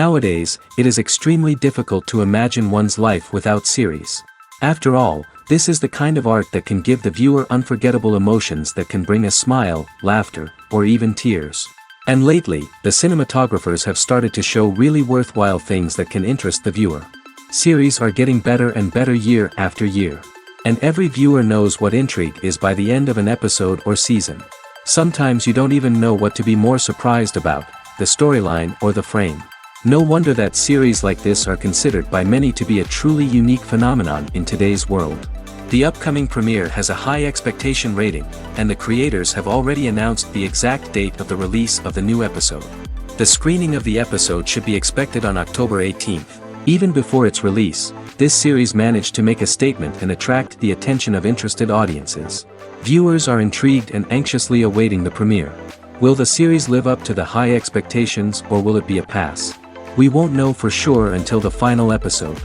Nowadays, it is extremely difficult to imagine one's life without series. After all, this is the kind of art that can give the viewer unforgettable emotions that can bring a smile, laughter, or even tears. And lately, the cinematographers have started to show really worthwhile things that can interest the viewer. Series are getting better and better year after year. And every viewer knows what intrigue is by the end of an episode or season. Sometimes you don't even know what to be more surprised about, the storyline or the frame. No wonder that series like this are considered by many to be a truly unique phenomenon in today's world. The upcoming premiere has a high expectation rating, and the creators have already announced the exact date of the release of the new episode. The screening of the episode should be expected on October 18th. Even before its release, this series managed to make a statement and attract the attention of interested audiences. Viewers are intrigued and anxiously awaiting the premiere. Will the series live up to the high expectations, or will it be a pass? We won't know for sure until the final episode.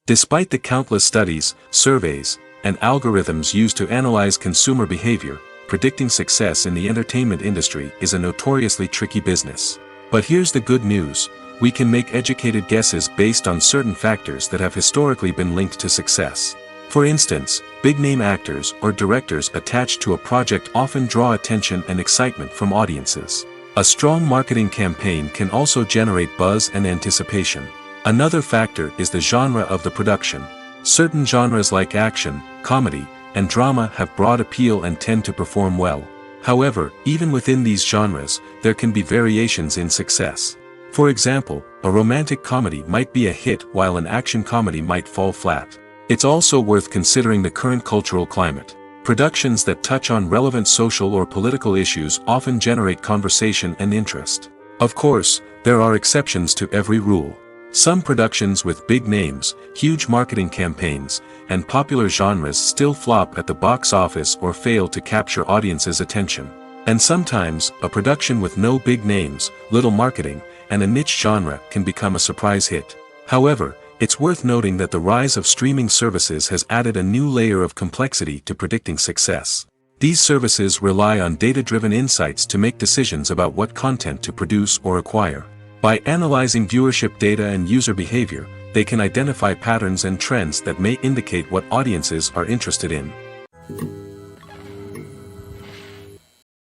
Despite the countless studies, surveys, and algorithms used to analyze consumer behavior, predicting success in the entertainment industry is a notoriously tricky business. But here's the good news: we can make educated guesses based on certain factors that have historically been linked to success. For instance, big-name actors or directors attached to a project often draw attention and excitement from audiences. A strong marketing campaign can also generate buzz and anticipation. Another factor is the genre of the production. Certain genres like action, comedy, and drama have broad appeal and tend to perform well. However, even within these genres, there can be variations in success. For example, a romantic comedy might be a hit while an action comedy might fall flat. It's also worth considering the current cultural climate. Productions that touch on relevant social or political issues often generate conversation and interest. Of course, there are exceptions to every rule. Some productions with big names, huge marketing campaigns, and popular genres still flop at the box office or fail to capture audiences' attention. And sometimes, a production with no big names, little marketing, and a niche genre can become a surprise hit. However, it's worth noting that the rise of streaming services has added a new layer of complexity to predicting success. These services rely on data-driven insights to make decisions about what content to produce or acquire. By analyzing viewership data and user behavior, they can identify patterns and trends that may indicate what audiences are interested in.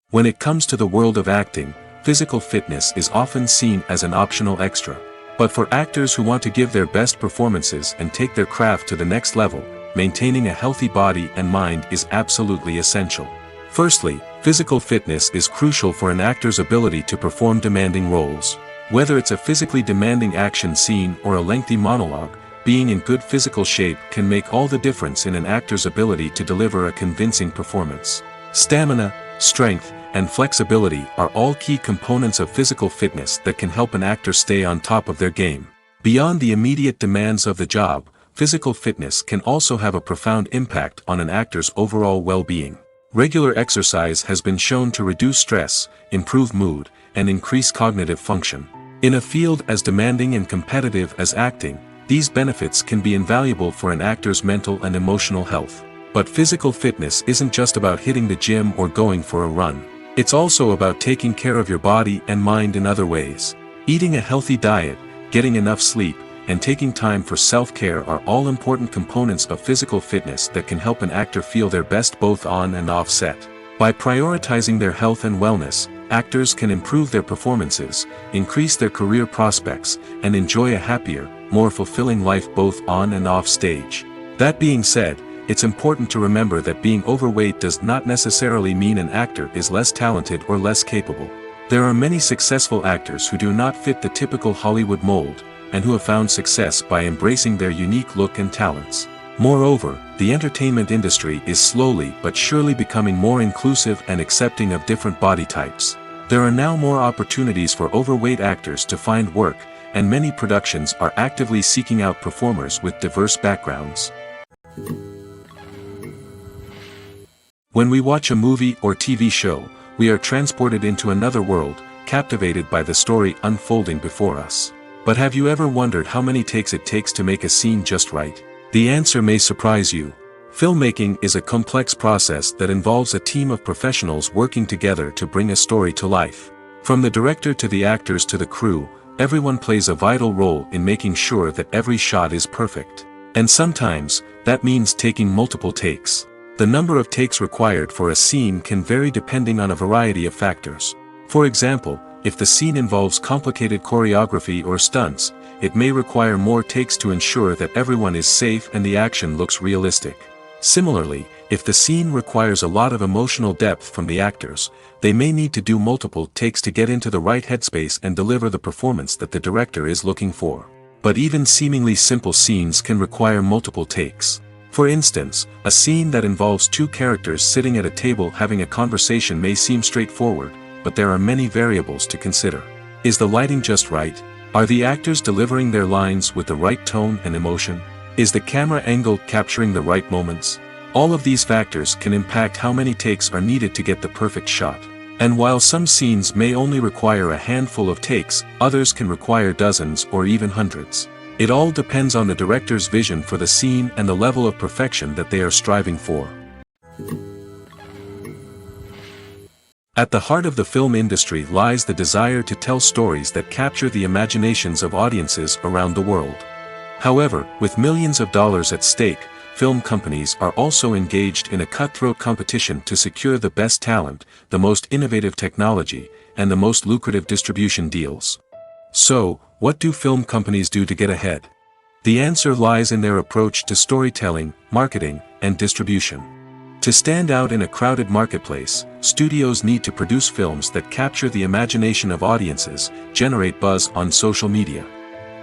When it comes to the world of acting, physical fitness is often seen as an optional extra. But for actors who want to give their best performances and take their craft to the next level, maintaining a healthy body and mind is absolutely essential. Firstly, physical fitness is crucial for an actor's ability to perform demanding roles. Whether it's a physically demanding action scene or a lengthy monologue, being in good physical shape can make all the difference in an actor's ability to deliver a convincing performance. Stamina, strength, and flexibility are all key components of physical fitness that can help an actor stay on top of their game. Beyond the immediate demands of the job, physical fitness can also have a profound impact on an actor's overall well-being. Regular exercise has been shown to reduce stress, improve mood, and increase cognitive function. In a field as demanding and competitive as acting, these benefits can be invaluable for an actor's mental and emotional health. But physical fitness isn't just about hitting the gym or going for a run. It's also about taking care of your body and mind in other ways. Eating a healthy diet, getting enough sleep, and taking time for self-care are all important components of physical fitness that can help an actor feel their best both on and off set. By prioritizing their health and wellness, actors can improve their performances, increase their career prospects, and enjoy a happier, more fulfilling life both on and off stage. That being said, it's important to remember that being overweight does not necessarily mean an actor is less talented or less capable. There are many successful actors who do not fit the typical Hollywood mold, and who have found success by embracing their unique look and talents. Moreover, the entertainment industry is slowly but surely becoming more inclusive and accepting of different body types. There are now more opportunities for overweight actors to find work, and many productions are actively seeking out performers with diverse backgrounds. When we watch a movie or TV show, we are transported into another world, captivated by the story unfolding before us. But have you ever wondered how many takes it takes to make a scene just right? The answer may surprise you. Filmmaking is a complex process that involves a team of professionals working together to bring a story to life. From the director to the actors to the crew, everyone plays a vital role in making sure that every shot is perfect. And sometimes, that means taking multiple takes. The number of takes required for a scene can vary depending on a variety of factors. For example, if the scene involves complicated choreography or stunts, it may require more takes to ensure that everyone is safe and the action looks realistic. Similarly, if the scene requires a lot of emotional depth from the actors, they may need to do multiple takes to get into the right headspace and deliver the performance that the director is looking for. But even seemingly simple scenes can require multiple takes. For instance, a scene that involves two characters sitting at a table having a conversation may seem straightforward, but there are many variables to consider. Is the lighting just right? Are the actors delivering their lines with the right tone and emotion? Is the camera angle capturing the right moments? All of these factors can impact how many takes are needed to get the perfect shot. And while some scenes may only require a handful of takes, others can require dozens or even hundreds. It all depends on the director's vision for the scene and the level of perfection that they are striving for. At the heart of the film industry lies the desire to tell stories that capture the imaginations of audiences around the world. However, with millions of dollars at stake, film companies are also engaged in a cutthroat competition to secure the best talent, the most innovative technology, and the most lucrative distribution deals. So, what do film companies do to get ahead? The answer lies in their approach to storytelling, marketing, and distribution. To stand out in a crowded marketplace, studios need to produce films that capture the imagination of audiences, generate buzz on social media.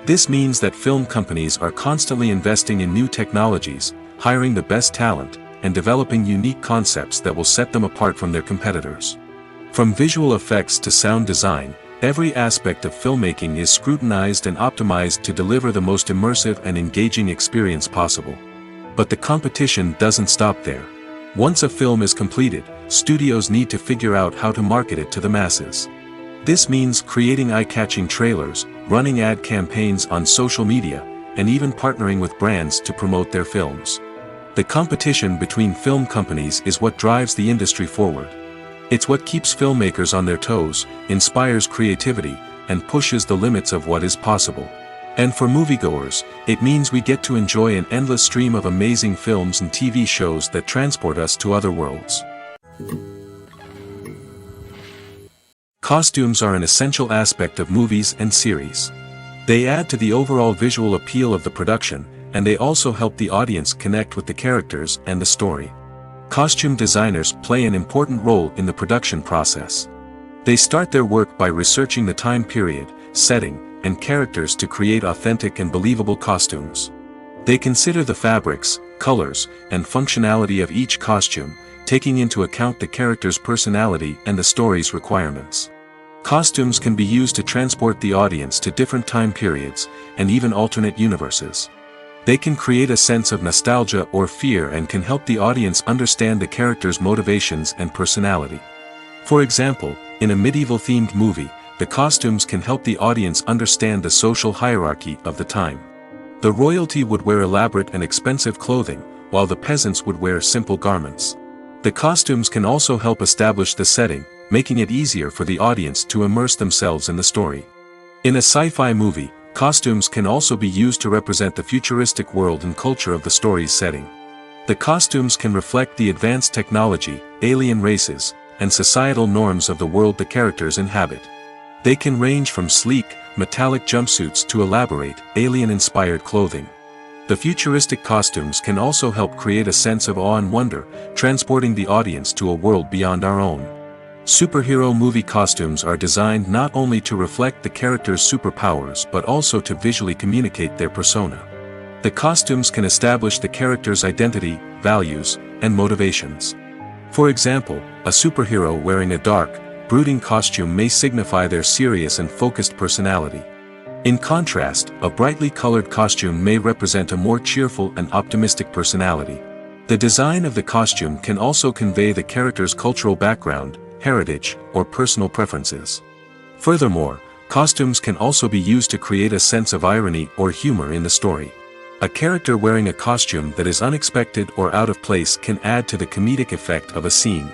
This means that film companies are constantly investing in new technologies, hiring the best talent, and developing unique concepts that will set them apart from their competitors. From visual effects to sound design, every aspect of filmmaking is scrutinized and optimized to deliver the most immersive and engaging experience possible. But the competition doesn't stop there. Once a film is completed, studios need to figure out how to market it to the masses. This means creating eye-catching trailers, running ad campaigns on social media, and even partnering with brands to promote their films. The competition between film companies is what drives the industry forward. It's what keeps filmmakers on their toes, inspires creativity, and pushes the limits of what is possible. And for moviegoers, it means we get to enjoy an endless stream of amazing films and TV shows that transport us to other worlds. Costumes are an essential aspect of movies and series. They add to the overall visual appeal of the production, and they also help the audience connect with the characters and the story. Costume designers play an important role in the production process. They start their work by researching the time period, setting, and characters to create authentic and believable costumes. They consider the fabrics, colors, and functionality of each costume, taking into account the character's personality and the story's requirements. Costumes can be used to transport the audience to different time periods, and even alternate universes. They can create a sense of nostalgia or fear and can help the audience understand the character's motivations and personality. For example, in a medieval-themed movie, the costumes can help the audience understand the social hierarchy of the time. The royalty would wear elaborate and expensive clothing, while the peasants would wear simple garments. The costumes can also help establish the setting, making it easier for the audience to immerse themselves in the story. In a sci-fi movie, costumes can also be used to represent the futuristic world and culture of the story's setting. The costumes can reflect the advanced technology, alien races, and societal norms of the world the characters inhabit. They can range from sleek, metallic jumpsuits to elaborate, alien-inspired clothing. The futuristic costumes can also help create a sense of awe and wonder, transporting the audience to a world beyond our own. Superhero movie costumes are designed not only to reflect the character's superpowers but also to visually communicate their persona. The costumes can establish the character's identity, values, and motivations. For example, a superhero wearing a dark, brooding costume may signify their serious and focused personality. In contrast, a brightly colored costume may represent a more cheerful and optimistic personality. The design of the costume can also convey the character's cultural background, heritage, or personal preferences. Furthermore, costumes can also be used to create a sense of irony or humor in the story. A character wearing a costume that is unexpected or out of place can add to the comedic effect of a scene.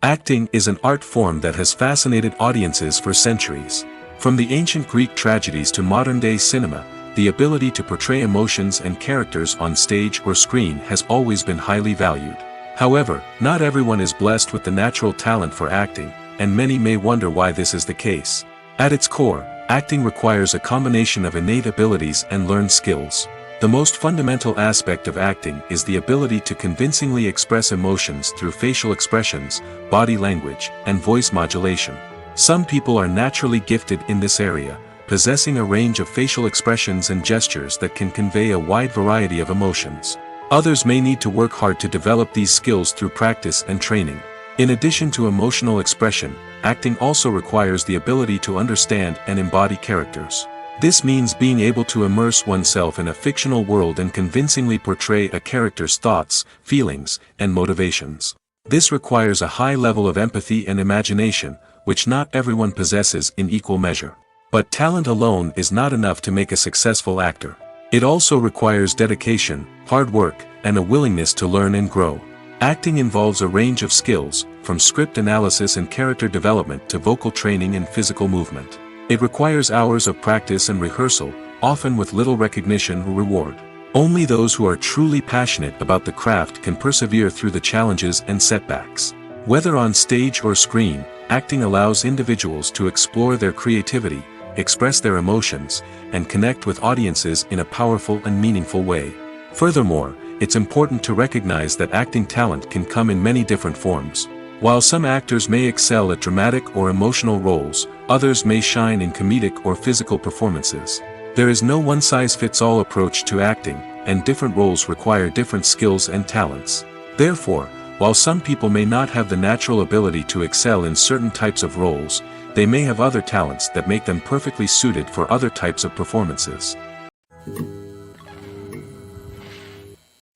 Acting is an art form that has fascinated audiences for centuries. From the ancient Greek tragedies to modern-day cinema, the ability to portray emotions and characters on stage or screen has always been highly valued. However, not everyone is blessed with the natural talent for acting, and many may wonder why this is the case. At its core, acting requires a combination of innate abilities and learned skills. The most fundamental aspect of acting is the ability to convincingly express emotions through facial expressions, body language, and voice modulation. Some people are naturally gifted in this area, possessing a range of facial expressions and gestures that can convey a wide variety of emotions. Others may need to work hard to develop these skills through practice and training. In addition to emotional expression, acting also requires the ability to understand and embody characters. This means being able to immerse oneself in a fictional world and convincingly portray a character's thoughts, feelings, and motivations. This requires a high level of empathy and imagination, which not everyone possesses in equal measure. But talent alone is not enough to make a successful actor. It also requires dedication, hard work, and a willingness to learn and grow. Acting involves a range of skills, from script analysis and character development to vocal training and physical movement. It requires hours of practice and rehearsal, often with little recognition or reward. Only those who are truly passionate about the craft can persevere through the challenges and setbacks. Whether on stage or screen, acting allows individuals to explore their creativity, express their emotions, and connect with audiences in a powerful and meaningful way. Furthermore, it's important to recognize that acting talent can come in many different forms. While some actors may excel at dramatic or emotional roles, others may shine in comedic or physical performances. There is no one-size-fits-all approach to acting, and different roles require different skills and talents. Therefore, while some people may not have the natural ability to excel in certain types of roles, they may have other talents that make them perfectly suited for other types of performances.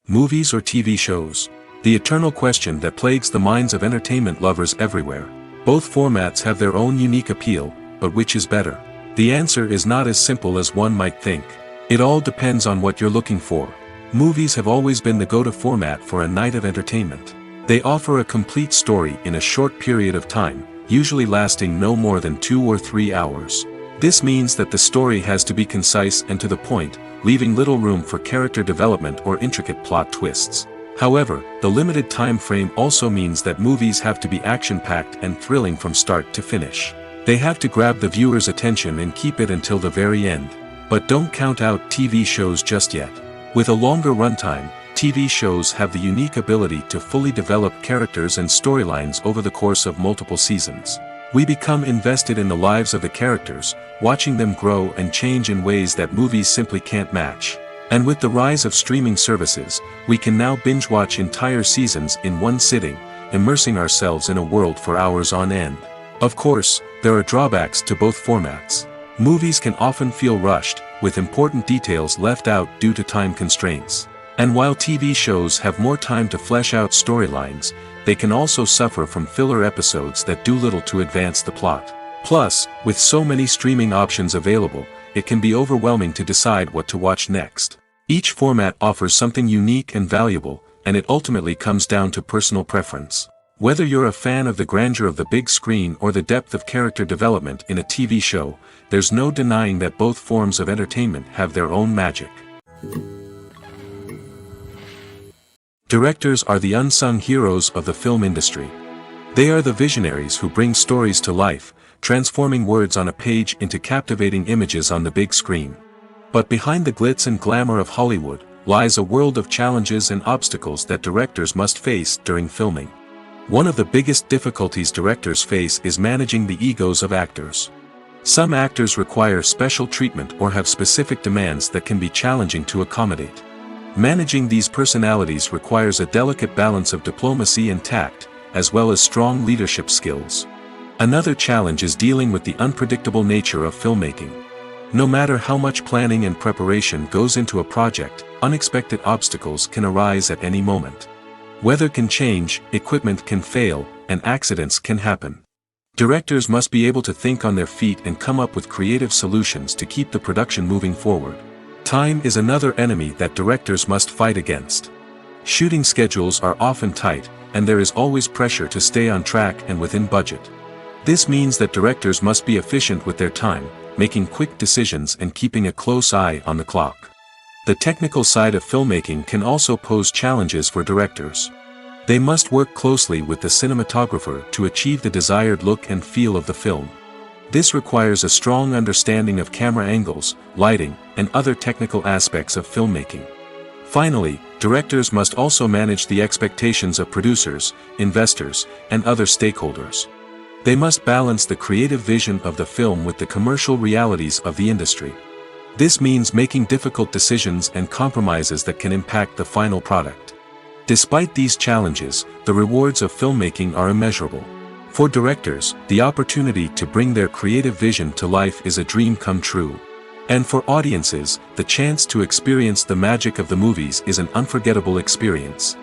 Movies or TV shows? The eternal question that plagues the minds of entertainment lovers everywhere. Both formats have their own unique appeal, but which is better? The answer is not as simple as one might think. It all depends on what you're looking for. Movies have always been the go-to format for a night of entertainment. They offer a complete story in a short period of time, usually lasting no more than 2 or 3 hours. This means that the story has to be concise and to the point, leaving little room for character development or intricate plot twists. However, the limited time frame also means that movies have to be action-packed and thrilling from start to finish. They have to grab the viewer's attention and keep it until the very end. But don't count out TV shows just yet. With a longer runtime, TV shows have the unique ability to fully develop characters and storylines over the course of multiple seasons. We become invested in the lives of the characters, watching them grow and change in ways that movies simply can't match. And with the rise of streaming services, we can now binge-watch entire seasons in one sitting, immersing ourselves in a world for hours on end. Of course, there are drawbacks to both formats. Movies can often feel rushed, with important details left out due to time constraints. And while TV shows have more time to flesh out storylines, they can also suffer from filler episodes that do little to advance the plot. Plus, with so many streaming options available, it can be overwhelming to decide what to watch next. Each format offers something unique and valuable, and it ultimately comes down to personal preference. Whether you're a fan of the grandeur of the big screen or the depth of character development in a TV show, there's no denying that both forms of entertainment have their own magic. Directors are the unsung heroes of the film industry. They are the visionaries who bring stories to life, transforming words on a page into captivating images on the big screen. But behind the glitz and glamour of Hollywood, lies a world of challenges and obstacles that directors must face during filming. One of the biggest difficulties directors face is managing the egos of actors. Some actors require special treatment or have specific demands that can be challenging to accommodate. Managing these personalities requires a delicate balance of diplomacy and tact, as well as strong leadership skills. Another challenge is dealing with the unpredictable nature of filmmaking. No matter how much planning and preparation goes into a project, unexpected obstacles can arise at any moment. Weather can change, equipment can fail, and accidents can happen. Directors must be able to think on their feet and come up with creative solutions to keep the production moving forward. Time is another enemy that directors must fight against. Shooting schedules are often tight, and there is always pressure to stay on track and within budget. This means that directors must be efficient with their time, making quick decisions and keeping a close eye on the clock. The technical side of filmmaking can also pose challenges for directors. They must work closely with the cinematographer to achieve the desired look and feel of the film. This requires a strong understanding of camera angles, lighting, and other technical aspects of filmmaking. Finally, directors must also manage the expectations of producers, investors, and other stakeholders. They must balance the creative vision of the film with the commercial realities of the industry. This means making difficult decisions and compromises that can impact the final product. Despite these challenges, the rewards of filmmaking are immeasurable. For directors, the opportunity to bring their creative vision to life is a dream come true. And for audiences, the chance to experience the magic of the movies is an unforgettable experience.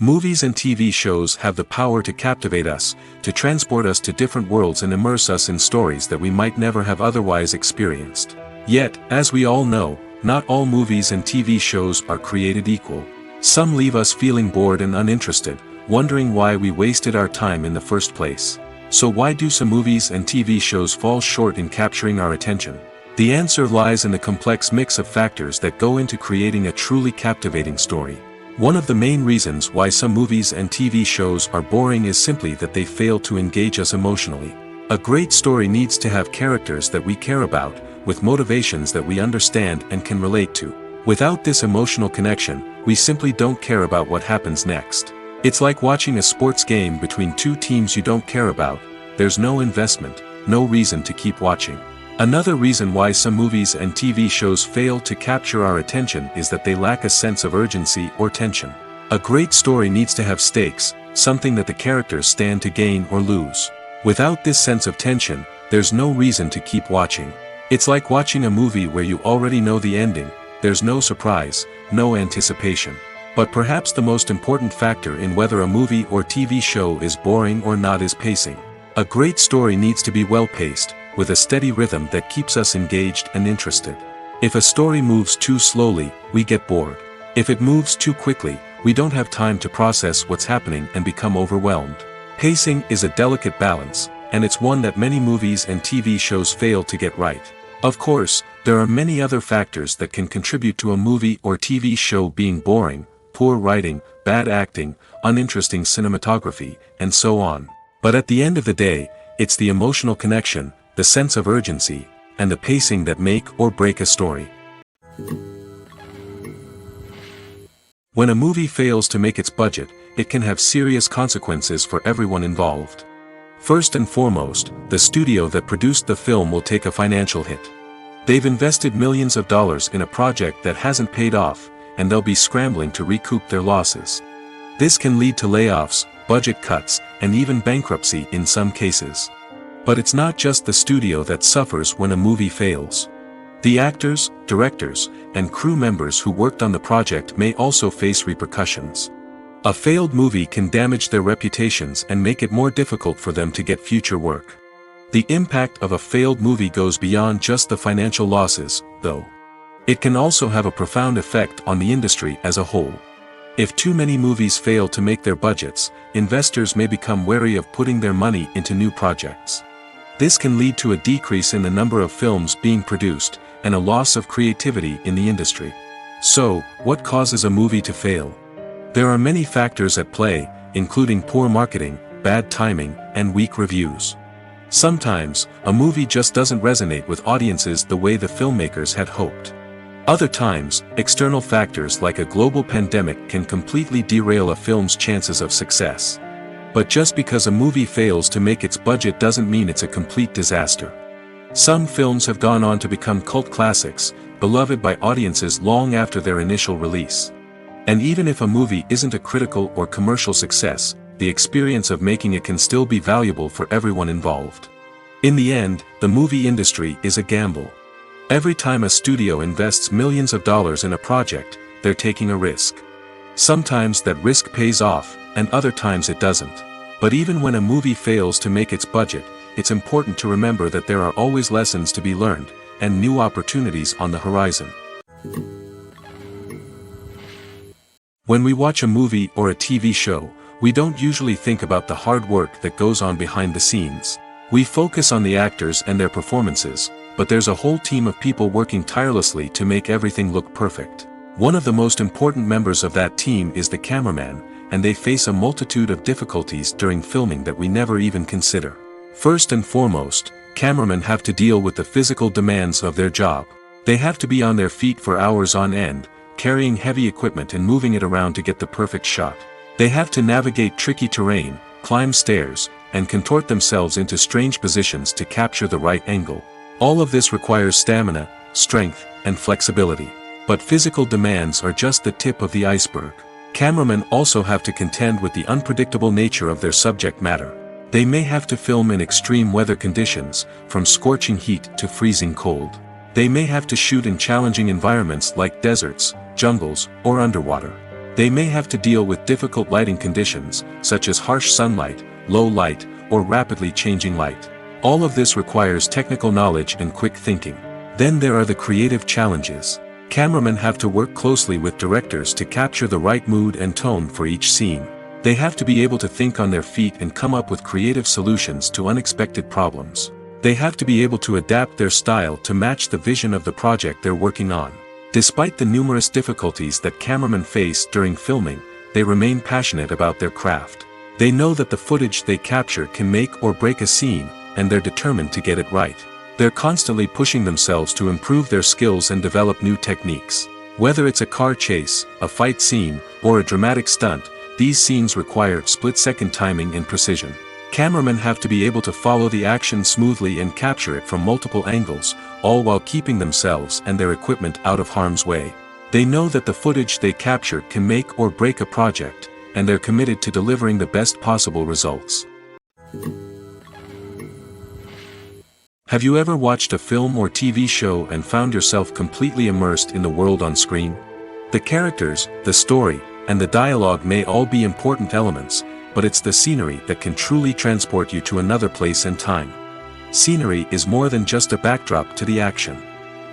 Movies and TV shows have the power to captivate us, to transport us to different worlds and immerse us in stories that we might never have otherwise experienced. Yet, as we all know, not all movies and TV shows are created equal. Some leave us feeling bored and uninterested, wondering why we wasted our time in the first place. So why do some movies and TV shows fall short in capturing our attention? The answer lies in the complex mix of factors that go into creating a truly captivating story. One of the main reasons why some movies and TV shows are boring is simply that they fail to engage us emotionally. A great story needs to have characters that we care about, with motivations that we understand and can relate to. Without this emotional connection, we simply don't care about what happens next. It's like watching a sports game between two teams you don't care about. There's no investment, no reason to keep watching. Another reason why some movies and TV shows fail to capture our attention is that they lack a sense of urgency or tension. A great story needs to have stakes, something that the characters stand to gain or lose. Without this sense of tension, there's no reason to keep watching. It's like watching a movie where you already know the ending. There's no surprise, no anticipation. But perhaps the most important factor in whether a movie or TV show is boring or not is pacing. A great story needs to be well-paced, with a steady rhythm that keeps us engaged and interested. If a story moves too slowly, we get bored. If it moves too quickly, we don't have time to process what's happening and become overwhelmed. Pacing is a delicate balance, and it's one that many movies and TV shows fail to get right. Of course, there are many other factors that can contribute to a movie or TV show being boring: poor writing, bad acting, uninteresting cinematography, and so on. But at the end of the day, it's the emotional connection, the sense of urgency, and the pacing that make or break a story. When a movie fails to make its budget, it can have serious consequences for everyone involved. First and foremost, the studio that produced the film will take a financial hit. They've invested millions of dollars in a project that hasn't paid off, and they'll be scrambling to recoup their losses. This can lead to layoffs, budget cuts, and even bankruptcy in some cases. But it's not just the studio that suffers when a movie fails. The actors, directors, and crew members who worked on the project may also face repercussions. A failed movie can damage their reputations and make it more difficult for them to get future work. The impact of a failed movie goes beyond just the financial losses, though. It can also have a profound effect on the industry as a whole. If too many movies fail to make their budgets, investors may become wary of putting their money into new projects. This can lead to a decrease in the number of films being produced, and a loss of creativity in the industry. So, what causes a movie to fail? There are many factors at play, including poor marketing, bad timing, and weak reviews. Sometimes, a movie just doesn't resonate with audiences the way the filmmakers had hoped. Other times, external factors like a global pandemic can completely derail a film's chances of success. But just because a movie fails to make its budget doesn't mean it's a complete disaster. Some films have gone on to become cult classics, beloved by audiences long after their initial release. And even if a movie isn't a critical or commercial success, the experience of making it can still be valuable for everyone involved. In the end, the movie industry is a gamble. Every time a studio invests millions of dollars in a project, they're taking a risk. Sometimes that risk pays off, and other times it doesn't. But even when a movie fails to make its budget, it's important to remember that there are always lessons to be learned, and new opportunities on the horizon. When we watch a movie or a TV show, we don't usually think about the hard work that goes on behind the scenes. We focus on the actors and their performances, but there's a whole team of people working tirelessly to make everything look perfect. One of the most important members of that team is the cameraman, and they face a multitude of difficulties during filming that we never even consider. First and foremost, cameramen have to deal with the physical demands of their job. They have to be on their feet for hours on end, carrying heavy equipment and moving it around to get the perfect shot. They have to navigate tricky terrain, climb stairs, and contort themselves into strange positions to capture the right angle. All of this requires stamina, strength, and flexibility. But physical demands are just the tip of the iceberg. Cameramen also have to contend with the unpredictable nature of their subject matter. They may have to film in extreme weather conditions, from scorching heat to freezing cold. They may have to shoot in challenging environments like deserts, jungles, or underwater. They may have to deal with difficult lighting conditions, such as harsh sunlight, low light, or rapidly changing light. All of this requires technical knowledge and quick thinking. Then there are the creative challenges. Cameramen have to work closely with directors to capture the right mood and tone for each scene. They have to be able to think on their feet and come up with creative solutions to unexpected problems. They have to be able to adapt their style to match the vision of the project they're working on. Despite the numerous difficulties that cameramen face during filming, they remain passionate about their craft. They know that the footage they capture can make or break a scene, and they're determined to get it right. They're constantly pushing themselves to improve their skills and develop new techniques. Whether it's a car chase, a fight scene, or a dramatic stunt, these scenes require split-second timing and precision. Cameramen have to be able to follow the action smoothly and capture it from multiple angles, all while keeping themselves and their equipment out of harm's way. They know that the footage they capture can make or break a project, and they're committed to delivering the best possible results. Have you ever watched a film or TV show and found yourself completely immersed in the world on screen? The characters, the story, and the dialogue may all be important elements, but it's the scenery that can truly transport you to another place and time. Scenery is more than just a backdrop to the action.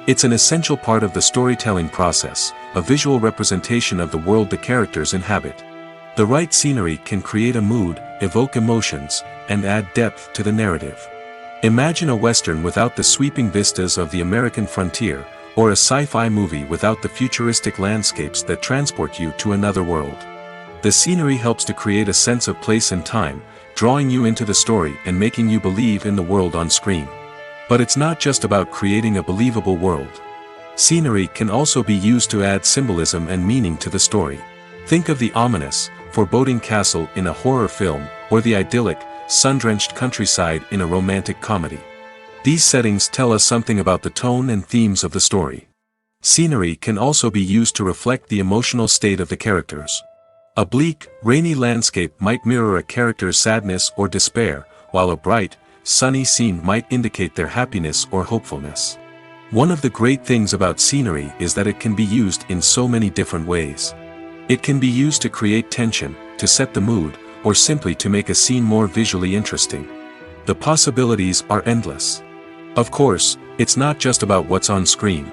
It's an essential part of the storytelling process, a visual representation of the world the characters inhabit. The right scenery can create a mood, evoke emotions, and add depth to the narrative. Imagine a Western without the sweeping vistas of the American frontier, or a sci-fi movie without the futuristic landscapes that transport you to another world. The scenery helps to create a sense of place and time, drawing you into the story and making you believe in the world on screen. But it's not just about creating a believable world. Scenery can also be used to add symbolism and meaning to the story. Think of the ominous, foreboding castle in a horror film, or the idyllic, sun-drenched countryside in a romantic comedy. These settings tell us something about the tone and themes of the story. Scenery can also be used to reflect the emotional state of the characters. A bleak, rainy landscape might mirror a character's sadness or despair, while a bright, sunny scene might indicate their happiness or hopefulness. One of the great things about scenery is that it can be used in so many different ways. It can be used to create tension, to set the mood, or simply to make a scene more visually interesting. The possibilities are endless. Of course, it's not just about what's on screen.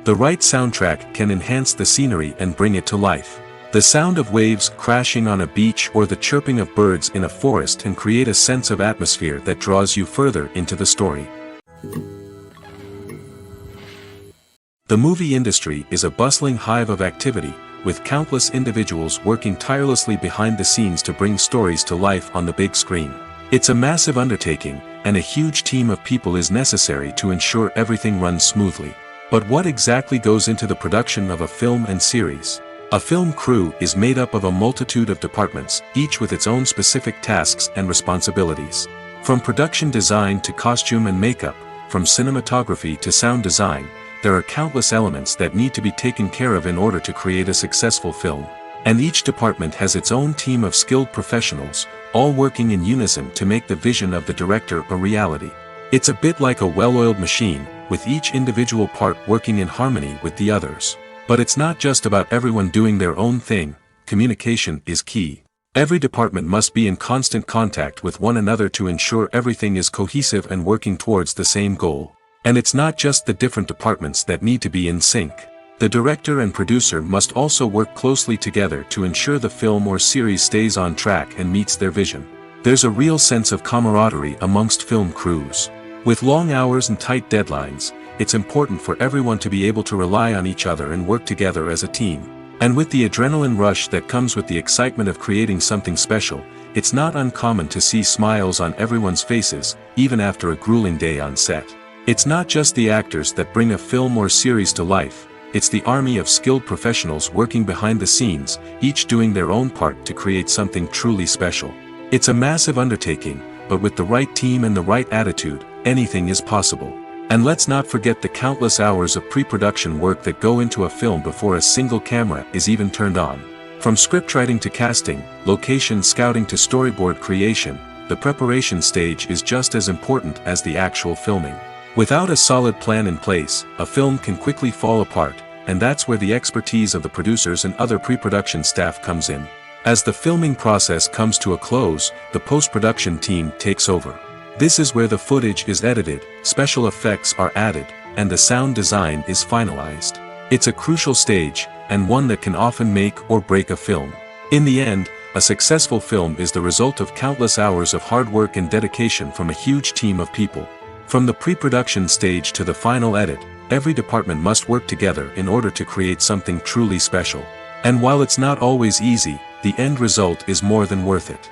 The right soundtrack can enhance the scenery and bring it to life. The sound of waves crashing on a beach or the chirping of birds in a forest can create a sense of atmosphere that draws you further into the story. The movie industry is a bustling hive of activity, with countless individuals working tirelessly behind the scenes to bring stories to life on the big screen. It's a massive undertaking, and a huge team of people is necessary to ensure everything runs smoothly. But what exactly goes into the production of a film and series? A film crew is made up of a multitude of departments, each with its own specific tasks and responsibilities. From production design to costume and makeup, from cinematography to sound design, there are countless elements that need to be taken care of in order to create a successful film. And each department has its own team of skilled professionals, all working in unison to make the vision of the director a reality. It's a bit like a well-oiled machine, with each individual part working in harmony with the others. But it's not just about everyone doing their own thing. Communication is key. Every department must be in constant contact with one another to ensure everything is cohesive and working towards the same goal. And it's not just the different departments that need to be in sync. The director and producer must also work closely together to ensure the film or series stays on track and meets their vision. There's a real sense of camaraderie amongst film crews. With long hours and tight deadlines, it's important for everyone to be able to rely on each other and work together as a team. And with the adrenaline rush that comes with the excitement of creating something special, it's not uncommon to see smiles on everyone's faces, even after a grueling day on set. It's not just the actors that bring a film or series to life, it's the army of skilled professionals working behind the scenes, each doing their own part to create something truly special. It's a massive undertaking, but with the right team and the right attitude, anything is possible. And let's not forget the countless hours of pre-production work that go into a film before a single camera is even turned on. From scriptwriting to casting, location scouting to storyboard creation, the preparation stage is just as important as the actual filming. Without a solid plan in place, a film can quickly fall apart, and that's where the expertise of the producers and other pre-production staff comes in. As the filming process comes to a close, the post-production team takes over. This is where the footage is edited, special effects are added, and the sound design is finalized. It's a crucial stage, and one that can often make or break a film. In the end, a successful film is the result of countless hours of hard work and dedication from a huge team of people. From the pre-production stage to the final edit, every department must work together in order to create something truly special. And while it's not always easy, the end result is more than worth it.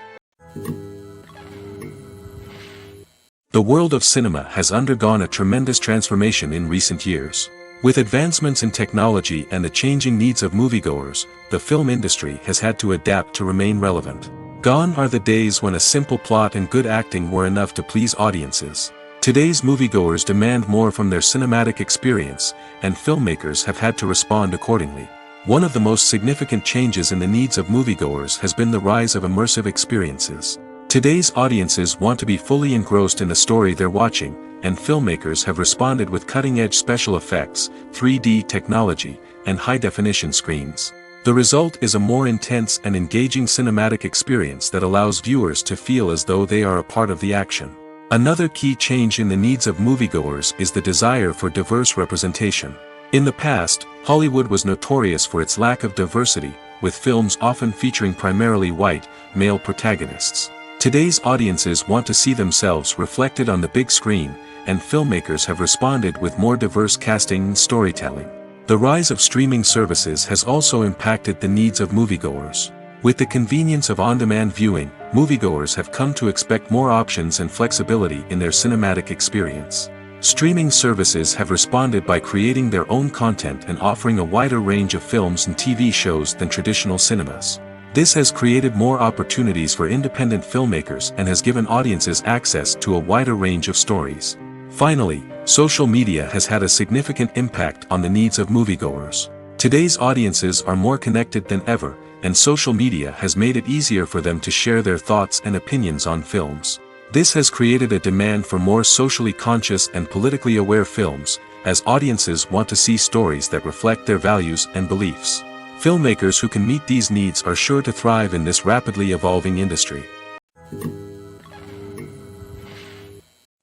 The world of cinema has undergone a tremendous transformation in recent years. With advancements in technology and the changing needs of moviegoers, the film industry has had to adapt to remain relevant. Gone are the days when a simple plot and good acting were enough to please audiences. Today's moviegoers demand more from their cinematic experience, and filmmakers have had to respond accordingly. One of the most significant changes in the needs of moviegoers has been the rise of immersive experiences. Today's audiences want to be fully engrossed in the story they're watching, and filmmakers have responded with cutting-edge special effects, 3D technology, and high-definition screens. The result is a more intense and engaging cinematic experience that allows viewers to feel as though they are a part of the action. Another key change in the needs of moviegoers is the desire for diverse representation. In the past, Hollywood was notorious for its lack of diversity, with films often featuring primarily white, male protagonists. Today's audiences want to see themselves reflected on the big screen, and filmmakers have responded with more diverse casting and storytelling. The rise of streaming services has also impacted the needs of moviegoers. With the convenience of on-demand viewing, moviegoers have come to expect more options and flexibility in their cinematic experience. Streaming services have responded by creating their own content and offering a wider range of films and TV shows than traditional cinemas. This has created more opportunities for independent filmmakers and has given audiences access to a wider range of stories. Finally, social media has had a significant impact on the needs of moviegoers. Today's audiences are more connected than ever, and social media has made it easier for them to share their thoughts and opinions on films. This has created a demand for more socially conscious and politically aware films, as audiences want to see stories that reflect their values and beliefs. Filmmakers who can meet these needs are sure to thrive in this rapidly evolving industry.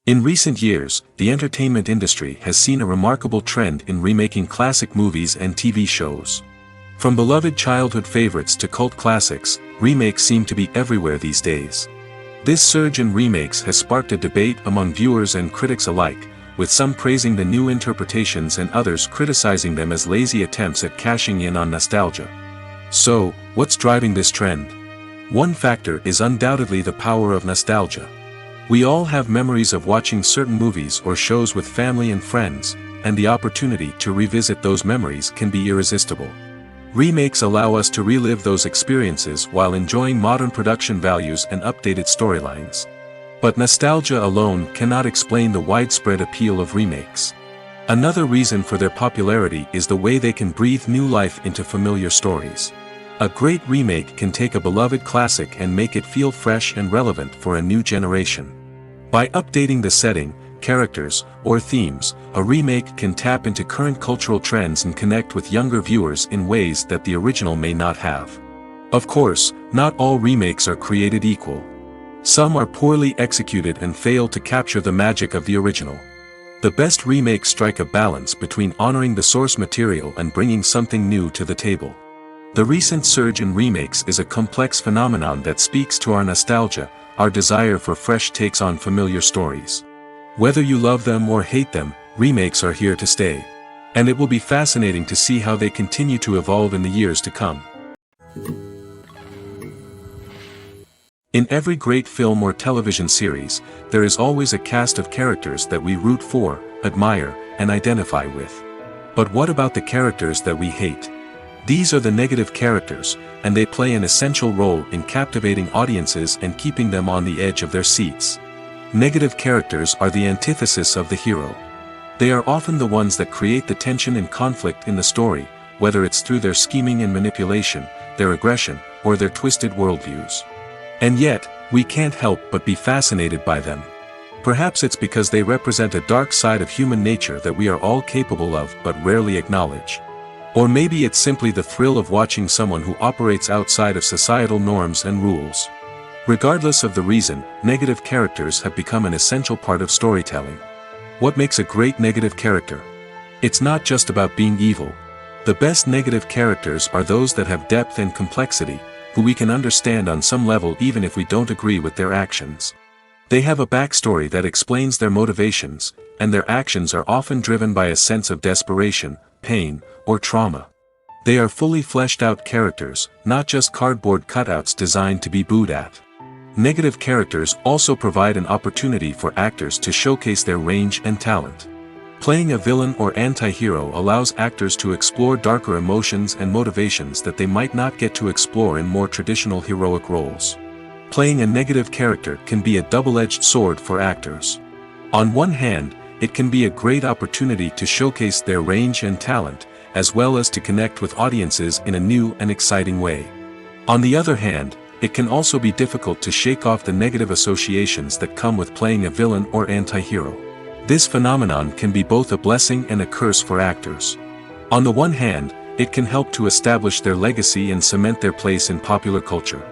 In recent years, the entertainment industry has seen a remarkable trend in remaking classic movies and TV shows. From beloved childhood favorites to cult classics, remakes seem to be everywhere these days. This surge in remakes has sparked a debate among viewers and critics alike, with some praising the new interpretations and others criticizing them as lazy attempts at cashing in on nostalgia. So, what's driving this trend? One factor is undoubtedly the power of nostalgia. We all have memories of watching certain movies or shows with family and friends, and the opportunity to revisit those memories can be irresistible. Remakes allow us to relive those experiences while enjoying modern production values and updated storylines. But nostalgia alone cannot explain the widespread appeal of remakes. Another reason for their popularity is the way they can breathe new life into familiar stories. A great remake can take a beloved classic and make it feel fresh and relevant for a new generation. By updating the setting, characters, or themes, a remake can tap into current cultural trends and connect with younger viewers in ways that the original may not have. Of course, not all remakes are created equal. Some are poorly executed and fail to capture the magic of the original. The best remakes strike a balance between honoring the source material and bringing something new to the table. The recent surge in remakes is a complex phenomenon that speaks to our nostalgia, our desire for fresh takes on familiar stories. Whether you love them or hate them, remakes are here to stay. And it will be fascinating to see how they continue to evolve in the years to come. In every great film or television series, there is always a cast of characters that we root for, admire, and identify with. But what about the characters that we hate? These are the negative characters, and they play an essential role in captivating audiences and keeping them on the edge of their seats. Negative characters are the antithesis of the hero. They are often the ones that create the tension and conflict in the story, whether it's through their scheming and manipulation, their aggression, or their twisted worldviews. And yet, we can't help but be fascinated by them. Perhaps it's because they represent a dark side of human nature that we are all capable of but rarely acknowledge. Or maybe it's simply the thrill of watching someone who operates outside of societal norms and rules. Regardless of the reason, negative characters have become an essential part of storytelling. What makes a great negative character? It's not just about being evil. The best negative characters are those that have depth and complexity, who we can understand on some level even if we don't agree with their actions. They have a backstory that explains their motivations, and their actions are often driven by a sense of desperation, pain, or trauma. They are fully fleshed out characters, not just cardboard cutouts designed to be booed at. Negative characters also provide an opportunity for actors to showcase their range and talent. Playing a villain or anti-hero allows actors to explore darker emotions and motivations that they might not get to explore in more traditional heroic roles. Playing a negative character can be a double-edged sword for actors. On one hand, it can be a great opportunity to showcase their range and talent, as well as to connect with audiences in a new and exciting way. On the other hand, it can also be difficult to shake off the negative associations that come with playing a villain or anti-hero. This phenomenon can be both a blessing and a curse for actors. On the one hand, it can help to establish their legacy and cement their place in popular culture.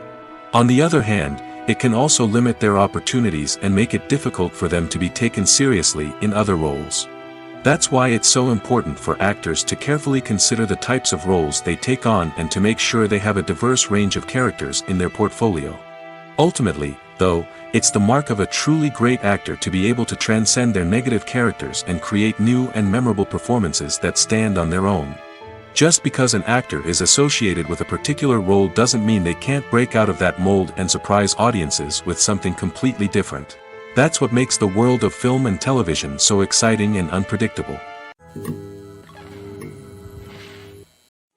On the other hand, it can also limit their opportunities and make it difficult for them to be taken seriously in other roles. That's why it's so important for actors to carefully consider the types of roles they take on and to make sure they have a diverse range of characters in their portfolio. Ultimately, though, it's the mark of a truly great actor to be able to transcend their negative characters and create new and memorable performances that stand on their own. Just because an actor is associated with a particular role doesn't mean they can't break out of that mold and surprise audiences with something completely different. That's what makes the world of film and television so exciting and unpredictable.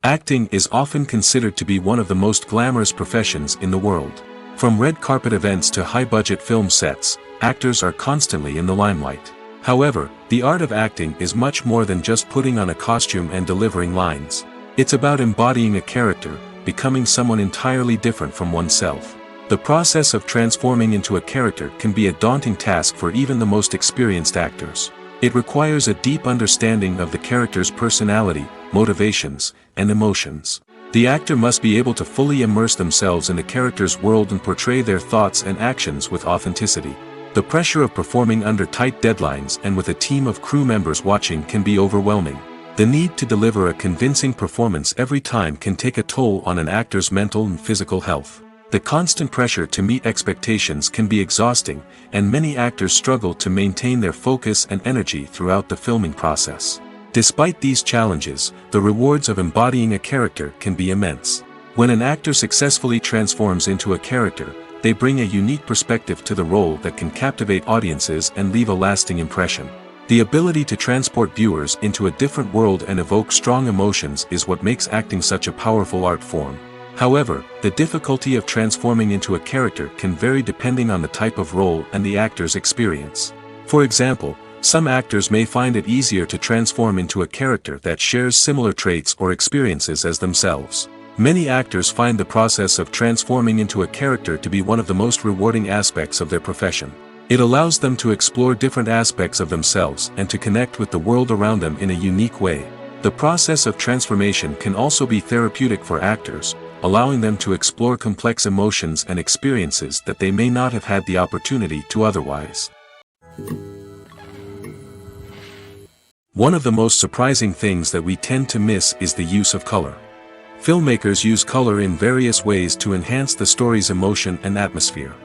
Acting is often considered to be one of the most glamorous professions in the world. From red carpet events to high-budget film sets, actors are constantly in the limelight. However, the art of acting is much more than just putting on a costume and delivering lines. It's about embodying a character, becoming someone entirely different from oneself. The process of transforming into a character can be a daunting task for even the most experienced actors. It requires a deep understanding of the character's personality, motivations, and emotions. The actor must be able to fully immerse themselves in the character's world and portray their thoughts and actions with authenticity. The pressure of performing under tight deadlines and with a team of crew members watching can be overwhelming. The need to deliver a convincing performance every time can take a toll on an actor's mental and physical health. The constant pressure to meet expectations can be exhausting, and many actors struggle to maintain their focus and energy throughout the filming process. Despite these challenges, the rewards of embodying a character can be immense. When an actor successfully transforms into a character, they bring a unique perspective to the role that can captivate audiences and leave a lasting impression. The ability to transport viewers into a different world and evoke strong emotions is what makes acting such a powerful art form. However, the difficulty of transforming into a character can vary depending on the type of role and the actor's experience. For example, some actors may find it easier to transform into a character that shares similar traits or experiences as themselves. Many actors find the process of transforming into a character to be one of the most rewarding aspects of their profession. It allows them to explore different aspects of themselves and to connect with the world around them in a unique way. The process of transformation can also be therapeutic for actors, allowing them to explore complex emotions and experiences that they may not have had the opportunity to otherwise. One of the most surprising things that we tend to miss is the use of color. Filmmakers use color in various ways to enhance the story's emotion and atmosphere.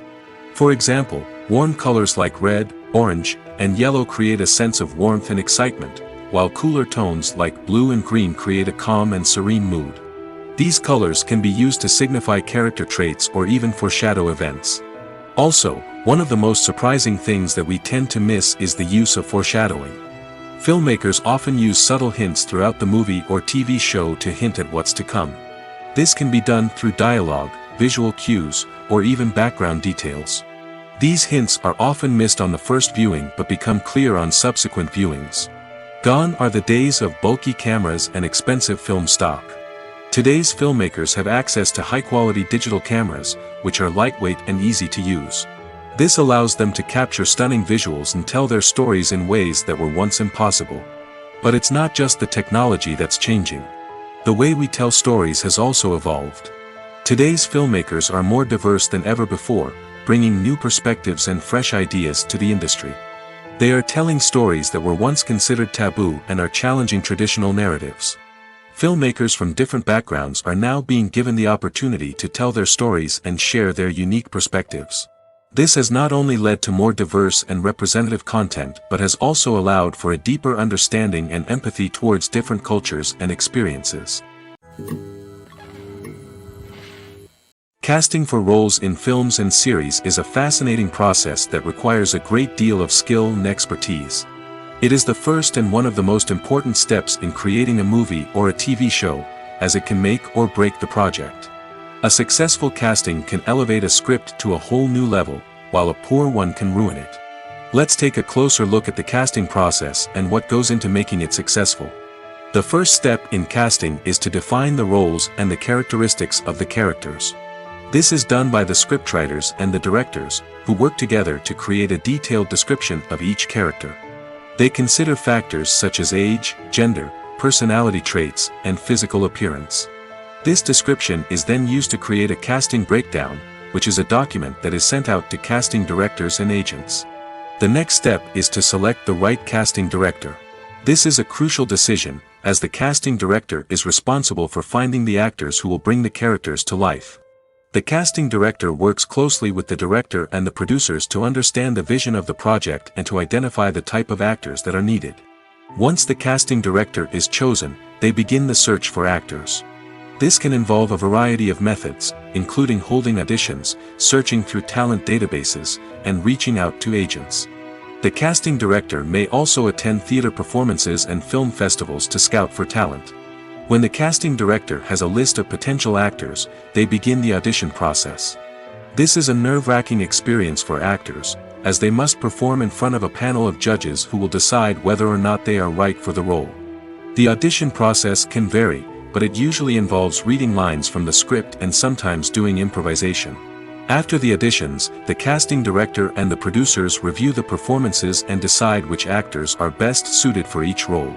For example, warm colors like red, orange, and yellow create a sense of warmth and excitement, while cooler tones like blue and green create a calm and serene mood. These colors can be used to signify character traits or even foreshadow events. Also, one of the most surprising things that we tend to miss is the use of foreshadowing. Filmmakers often use subtle hints throughout the movie or TV show to hint at what's to come. This can be done through dialogue, visual cues, or even background details. These hints are often missed on the first viewing but become clear on subsequent viewings. Gone are the days of bulky cameras and expensive film stock. Today's filmmakers have access to high-quality digital cameras, which are lightweight and easy to use. This allows them to capture stunning visuals and tell their stories in ways that were once impossible. But it's not just the technology that's changing. The way we tell stories has also evolved. Today's filmmakers are more diverse than ever before, bringing new perspectives and fresh ideas to the industry. They are telling stories that were once considered taboo and are challenging traditional narratives. Filmmakers from different backgrounds are now being given the opportunity to tell their stories and share their unique perspectives. This has not only led to more diverse and representative content but has also allowed for a deeper understanding and empathy towards different cultures and experiences. Casting for roles in films and series is a fascinating process that requires a great deal of skill and expertise. It is the first and one of the most important steps in creating a movie or a TV show, as it can make or break the project. A successful casting can elevate a script to a whole new level, while a poor one can ruin it. Let's take a closer look at the casting process and what goes into making it successful. The first step in casting is to define the roles and the characteristics of the characters. This is done by the scriptwriters and the directors, who work together to create a detailed description of each character. They consider factors such as age, gender, personality traits, and physical appearance. This description is then used to create a casting breakdown, which is a document that is sent out to casting directors and agents. The next step is to select the right casting director. This is a crucial decision, as the casting director is responsible for finding the actors who will bring the characters to life. The casting director works closely with the director and the producers to understand the vision of the project and to identify the type of actors that are needed. Once the casting director is chosen, they begin the search for actors. This can involve a variety of methods, including holding auditions, searching through talent databases, and reaching out to agents. The casting director may also attend theater performances and film festivals to scout for talent. When the casting director has a list of potential actors, they begin the audition process. This is a nerve-wracking experience for actors, as they must perform in front of a panel of judges who will decide whether or not they are right for the role. The audition process can vary, but it usually involves reading lines from the script and sometimes doing improvisation. After the auditions, the casting director and the producers review the performances and decide which actors are best suited for each role.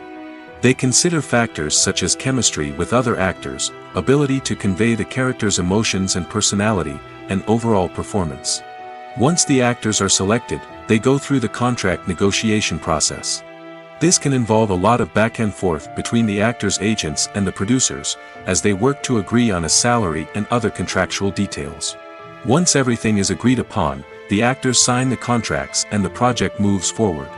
They consider factors such as chemistry with other actors, ability to convey the character's emotions and personality, and overall performance. Once the actors are selected, they go through the contract negotiation process. This can involve a lot of back and forth between the actors' agents and the producers, as they work to agree on a salary and other contractual details. Once everything is agreed upon, the actors sign the contracts and the project moves forward.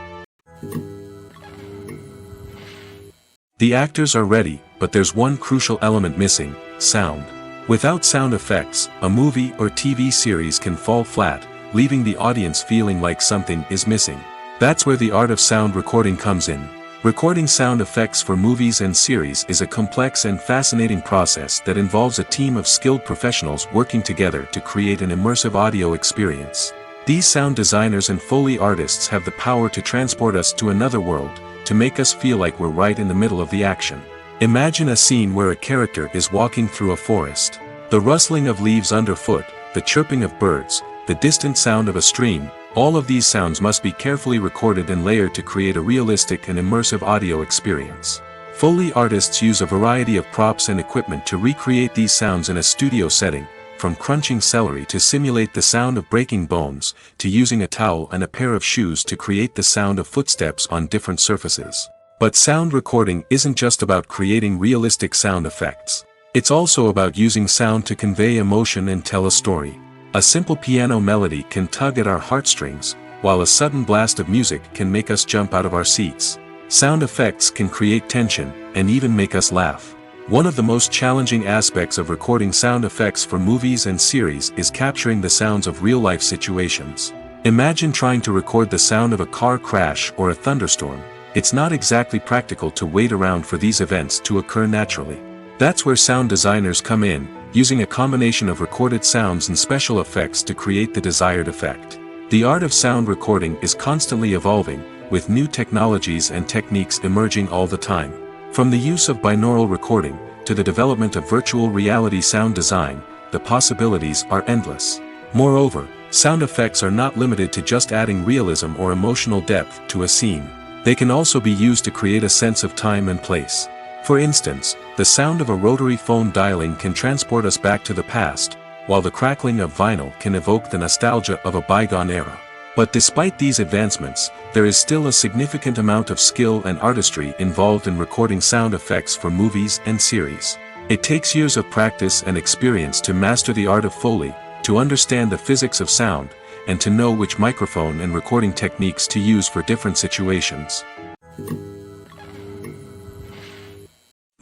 The actors are ready, but there's one crucial element missing: sound. Without sound effects, a movie or TV series can fall flat, leaving the audience feeling like something is missing. That's where the art of sound recording comes in. Recording sound effects for movies and series is a complex and fascinating process that involves a team of skilled professionals working together to create an immersive audio experience. These sound designers and Foley artists have the power to transport us to another world, to make us feel like we're right in the middle of the action. Imagine a scene where a character is walking through a forest. The rustling of leaves underfoot, the chirping of birds, the distant sound of a stream, all of these sounds must be carefully recorded and layered to create a realistic and immersive audio experience. Foley artists use a variety of props and equipment to recreate these sounds in a studio setting, from crunching celery to simulate the sound of breaking bones, to using a towel and a pair of shoes to create the sound of footsteps on different surfaces. But sound recording isn't just about creating realistic sound effects. It's also about using sound to convey emotion and tell a story. A simple piano melody can tug at our heartstrings, while a sudden blast of music can make us jump out of our seats. Sound effects can create tension, and even make us laugh. One of the most challenging aspects of recording sound effects for movies and series is capturing the sounds of real-life situations. Imagine trying to record the sound of a car crash or a thunderstorm. It's not exactly practical to wait around for these events to occur naturally. That's where sound designers come in, using a combination of recorded sounds and special effects to create the desired effect. The art of sound recording is constantly evolving, with new technologies and techniques emerging all the time. From the use of binaural recording, to the development of virtual reality sound design, the possibilities are endless. Moreover, sound effects are not limited to just adding realism or emotional depth to a scene. They can also be used to create a sense of time and place. For instance, the sound of a rotary phone dialing can transport us back to the past, while the crackling of vinyl can evoke the nostalgia of a bygone era. But despite these advancements, there is still a significant amount of skill and artistry involved in recording sound effects for movies and series. It takes years of practice and experience to master the art of Foley, to understand the physics of sound, and to know which microphone and recording techniques to use for different situations.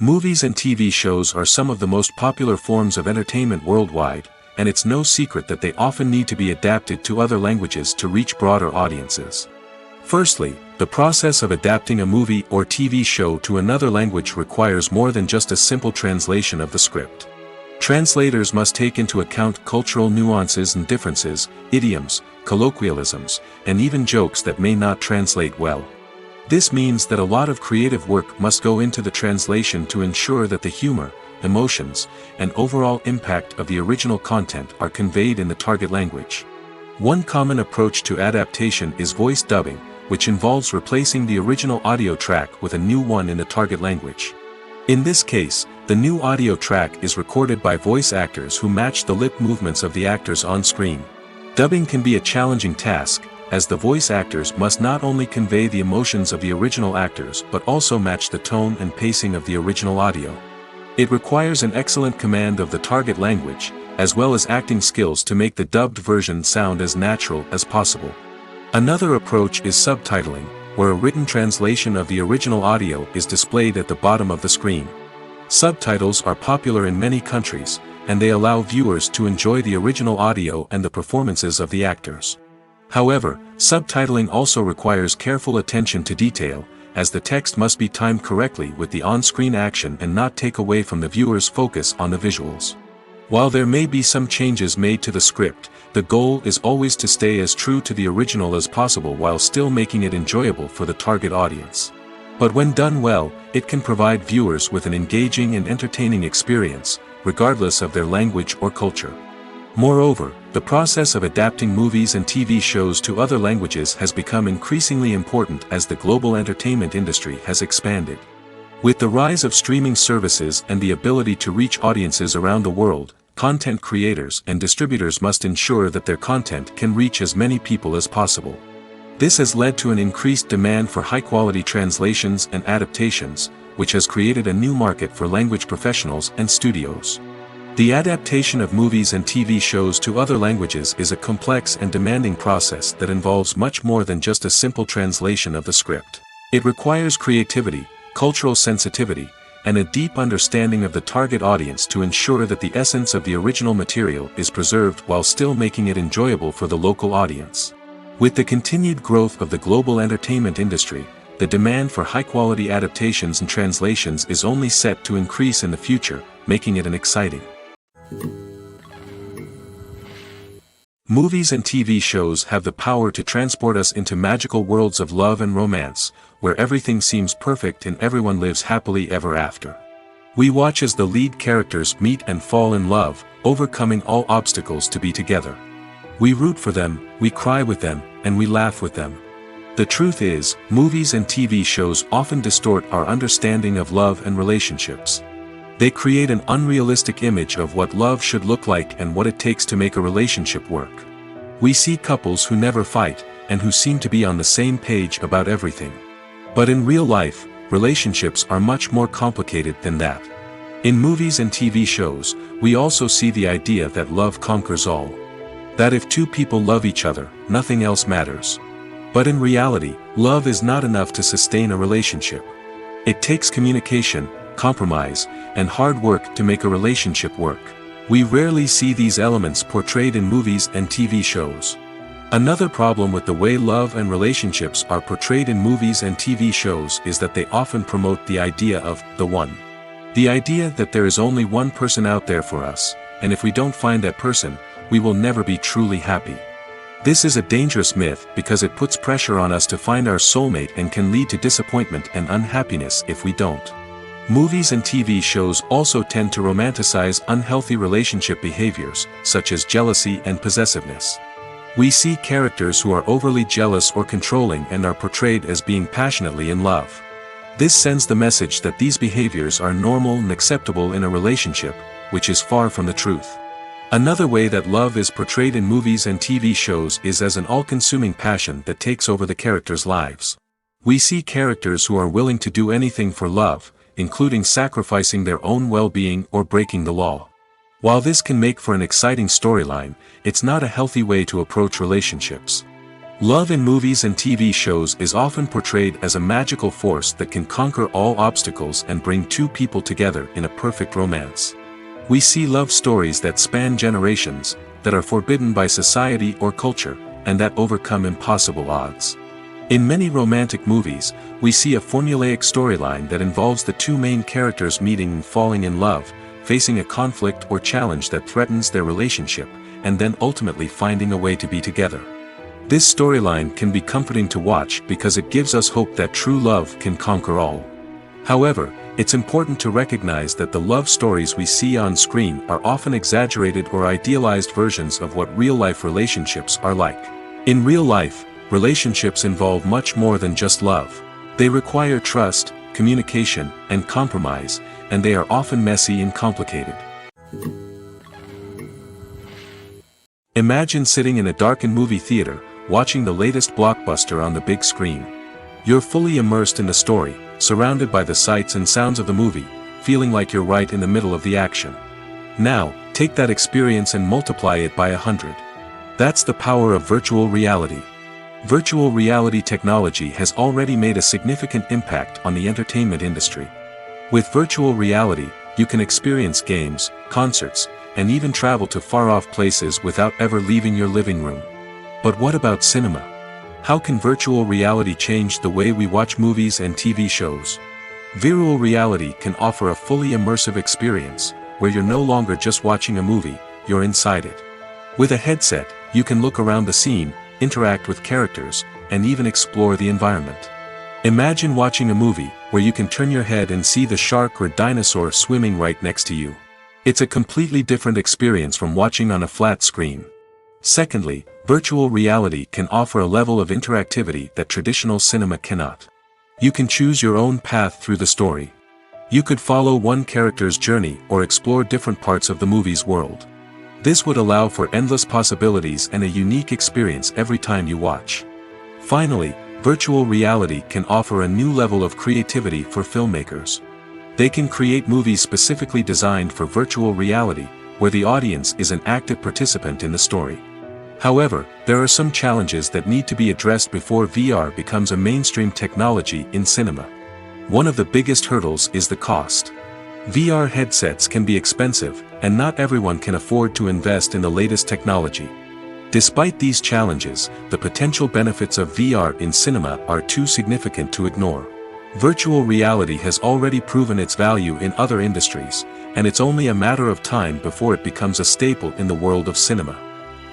Movies and TV shows are some of the most popular forms of entertainment worldwide, and it's no secret that they often need to be adapted to other languages to reach broader audiences. Firstly, the process of adapting a movie or TV show to another language requires more than just a simple translation of the script. Translators must take into account cultural nuances and differences, idioms, colloquialisms, and even jokes that may not translate well. This means that a lot of creative work must go into the translation to ensure that the humor, emotions, and overall impact of the original content are conveyed in the target language. One common approach to adaptation is voice dubbing, which involves replacing the original audio track with a new one in the target language. In this case, the new audio track is recorded by voice actors who match the lip movements of the actors on screen. Dubbing can be a challenging task, as the voice actors must not only convey the emotions of the original actors but also match the tone and pacing of the original audio. It requires an excellent command of the target language, as well as acting skills to make the dubbed version sound as natural as possible. Another approach is subtitling, where a written translation of the original audio is displayed at the bottom of the screen. Subtitles are popular in many countries, and they allow viewers to enjoy the original audio and the performances of the actors. However, subtitling also requires careful attention to detail, as the text must be timed correctly with the on-screen action and not take away from the viewer's focus on the visuals. While there may be some changes made to the script, the goal is always to stay as true to the original as possible while still making it enjoyable for the target audience. But when done well, it can provide viewers with an engaging and entertaining experience, regardless of their language or culture. Moreover, the process of adapting movies and TV shows to other languages has become increasingly important as the global entertainment industry has expanded. With the rise of streaming services and the ability to reach audiences around the world, content creators and distributors must ensure that their content can reach as many people as possible. This has led to an increased demand for high-quality translations and adaptations, which has created a new market for language professionals and studios. The adaptation of movies and TV shows to other languages is a complex and demanding process that involves much more than just a simple translation of the script. It requires creativity, cultural sensitivity, and a deep understanding of the target audience to ensure that the essence of the original material is preserved while still making it enjoyable for the local audience. With the continued growth of the global entertainment industry, the demand for high-quality adaptations and translations is only set to increase in the future, making it an exciting. Movies and TV shows have the power to transport us into magical worlds of love and romance, where everything seems perfect and everyone lives happily ever after. We watch as the lead characters meet and fall in love, overcoming all obstacles to be together. We root for them, we cry with them, and we laugh with them. The truth is, movies and TV shows often distort our understanding of love and relationships. They create an unrealistic image of what love should look like and what it takes to make a relationship work. We see couples who never fight, and who seem to be on the same page about everything. But in real life, relationships are much more complicated than that. In movies and TV shows, we also see the idea that love conquers all. That if two people love each other, nothing else matters. But in reality, love is not enough to sustain a relationship. It takes communication, compromise, and hard work to make a relationship work. We rarely see these elements portrayed in movies and TV shows. Another problem with the way love and relationships are portrayed in movies and TV shows is that they often promote the idea of the one. The idea that there is only one person out there for us, and if we don't find that person, we will never be truly happy. This is a dangerous myth because it puts pressure on us to find our soulmate and can lead to disappointment and unhappiness if we don't. Movies and TV shows also tend to romanticize unhealthy relationship behaviors, such as jealousy and possessiveness. We see characters who are overly jealous or controlling and are portrayed as being passionately in love. This sends the message that these behaviors are normal and acceptable in a relationship, which is far from the truth. Another way that love is portrayed in movies and TV shows is as an all-consuming passion that takes over the characters' lives. We see characters who are willing to do anything for love, including sacrificing their own well-being or breaking the law. While this can make for an exciting storyline, it's not a healthy way to approach relationships. Love in movies and TV shows is often portrayed as a magical force that can conquer all obstacles and bring two people together in a perfect romance. We see love stories that span generations, that are forbidden by society or culture, and that overcome impossible odds. In many romantic movies, we see a formulaic storyline that involves the two main characters meeting and falling in love, facing a conflict or challenge that threatens their relationship, and then ultimately finding a way to be together. This storyline can be comforting to watch because it gives us hope that true love can conquer all. However, it's important to recognize that the love stories we see on screen are often exaggerated or idealized versions of what real-life relationships are like. In real life, relationships involve much more than just love. They require trust, communication, and compromise, and they are often messy and complicated. Imagine sitting in a darkened movie theater, watching the latest blockbuster on the big screen. You're fully immersed in the story, surrounded by the sights and sounds of the movie, feeling like you're right in the middle of the action. Now, take that experience and multiply it by 100. That's the power of virtual reality. Virtual reality technology has already made a significant impact on the entertainment industry. With virtual reality, you can experience games, concerts, and even travel to far-off places without ever leaving your living room. But what about cinema? How can virtual reality change the way we watch movies and TV shows? Virtual reality can offer a fully immersive experience, where you're no longer just watching a movie, you're inside it. With a headset, you can look around the scene, interact with characters, and even explore the environment. Imagine watching a movie where you can turn your head and see the shark or dinosaur swimming right next to you. It's a completely different experience from watching on a flat screen. Secondly, virtual reality can offer a level of interactivity that traditional cinema cannot. You can choose your own path through the story. You could follow one character's journey or explore different parts of the movie's world. This would allow for endless possibilities and a unique experience every time you watch. Finally, virtual reality can offer a new level of creativity for filmmakers. They can create movies specifically designed for virtual reality, where the audience is an active participant in the story. However, there are some challenges that need to be addressed before VR becomes a mainstream technology in cinema. One of the biggest hurdles is the cost. VR headsets can be expensive, and not everyone can afford to invest in the latest technology. Despite these challenges, the potential benefits of VR in cinema are too significant to ignore. Virtual reality has already proven its value in other industries, and it's only a matter of time before it becomes a staple in the world of cinema.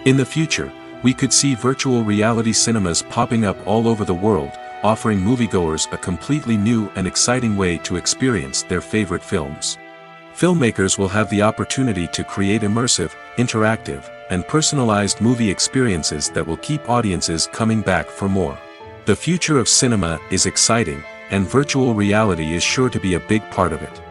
In the future, we could see virtual reality cinemas popping up all over the world, offering moviegoers a completely new and exciting way to experience their favorite films. Filmmakers will have the opportunity to create immersive, interactive, and personalized movie experiences that will keep audiences coming back for more. The future of cinema is exciting, and virtual reality is sure to be a big part of it.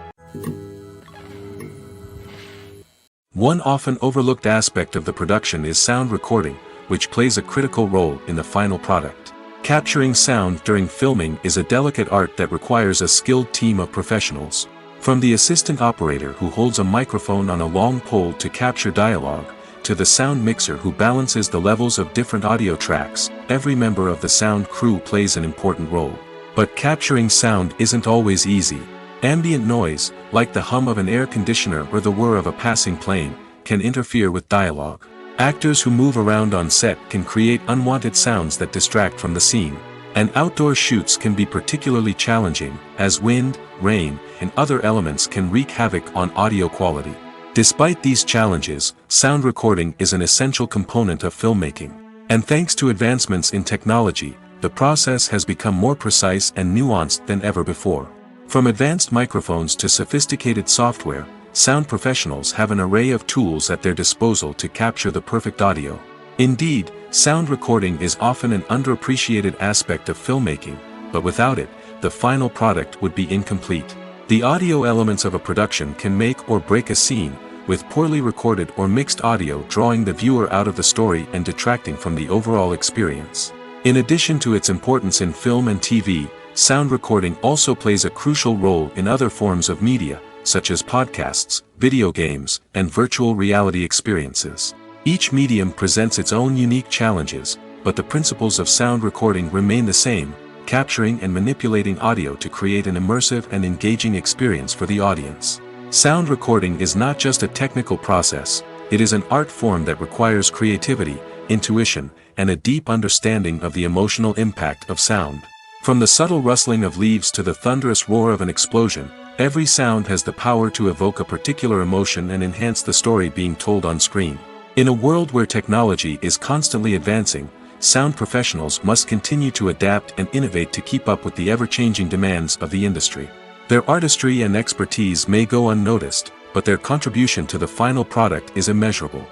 One often overlooked aspect of the production is sound recording, which plays a critical role in the final product. Capturing sound during filming is a delicate art that requires a skilled team of professionals. From the assistant operator who holds a microphone on a long pole to capture dialogue, to the sound mixer who balances the levels of different audio tracks, every member of the sound crew plays an important role. But capturing sound isn't always easy. Ambient noise, like the hum of an air conditioner or the whir of a passing plane, can interfere with dialogue. Actors who move around on set can create unwanted sounds that distract from the scene. And outdoor shoots can be particularly challenging, as wind, rain, and other elements can wreak havoc on audio quality. Despite these challenges, sound recording is an essential component of filmmaking. And thanks to advancements in technology, the process has become more precise and nuanced than ever before. From advanced microphones to sophisticated software, sound professionals have an array of tools at their disposal to capture the perfect audio. Indeed, sound recording is often an underappreciated aspect of filmmaking, but without it, the final product would be incomplete. The audio elements of a production can make or break a scene, with poorly recorded or mixed audio drawing the viewer out of the story and detracting from the overall experience. In addition to its importance in film and TV, sound recording also plays a crucial role in other forms of media, such as podcasts, video games, and virtual reality experiences. Each medium presents its own unique challenges, but the principles of sound recording remain the same: capturing and manipulating audio to create an immersive and engaging experience for the audience. Sound recording is not just a technical process, it is an art form that requires creativity, intuition, and a deep understanding of the emotional impact of sound. From the subtle rustling of leaves to the thunderous roar of an explosion, every sound has the power to evoke a particular emotion and enhance the story being told on screen. In a world where technology is constantly advancing, sound professionals must continue to adapt and innovate to keep up with the ever-changing demands of the industry. Their artistry and expertise may go unnoticed, but their contribution to the final product is immeasurable.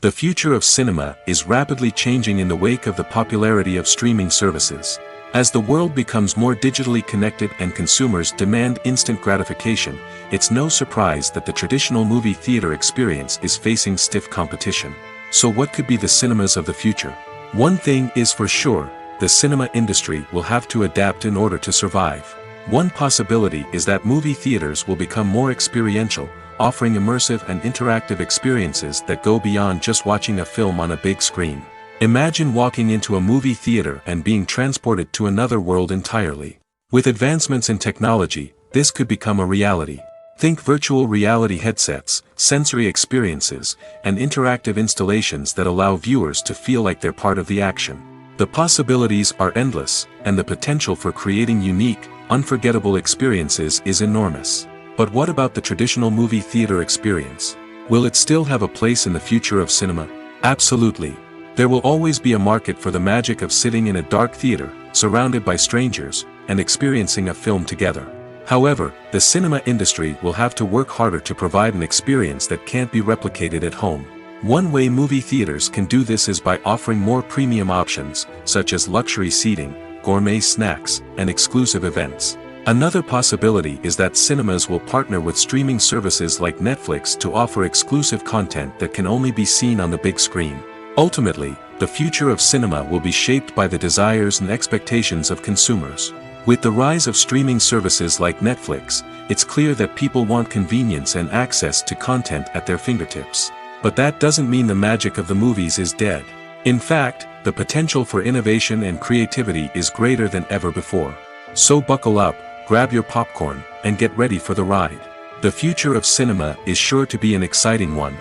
The future of cinema is rapidly changing in the wake of the popularity of streaming services. As the world becomes more digitally connected and consumers demand instant gratification, it's no surprise that the traditional movie theater experience is facing stiff competition. So what could be the cinemas of the future? One thing is for sure, the cinema industry will have to adapt in order to survive. One possibility is that movie theaters will become more experiential, offering immersive and interactive experiences that go beyond just watching a film on a big screen. Imagine walking into a movie theater and being transported to another world entirely. With advancements in technology, this could become a reality. Think virtual reality headsets, sensory experiences, and interactive installations that allow viewers to feel like they're part of the action. The possibilities are endless, and the potential for creating unique, unforgettable experiences is enormous. But what about the traditional movie theater experience? Will it still have a place in the future of cinema? Absolutely. There will always be a market for the magic of sitting in a dark theater, surrounded by strangers, and experiencing a film together. However, the cinema industry will have to work harder to provide an experience that can't be replicated at home. One way movie theaters can do this is by offering more premium options, such as luxury seating, gourmet snacks, and exclusive events. Another possibility is that cinemas will partner with streaming services like Netflix to offer exclusive content that can only be seen on the big screen. Ultimately, the future of cinema will be shaped by the desires and expectations of consumers. With the rise of streaming services like Netflix, it's clear that people want convenience and access to content at their fingertips. But that doesn't mean the magic of the movies is dead. In fact, the potential for innovation and creativity is greater than ever before. So buckle up, grab your popcorn, and get ready for the ride. The future of cinema is sure to be an exciting one.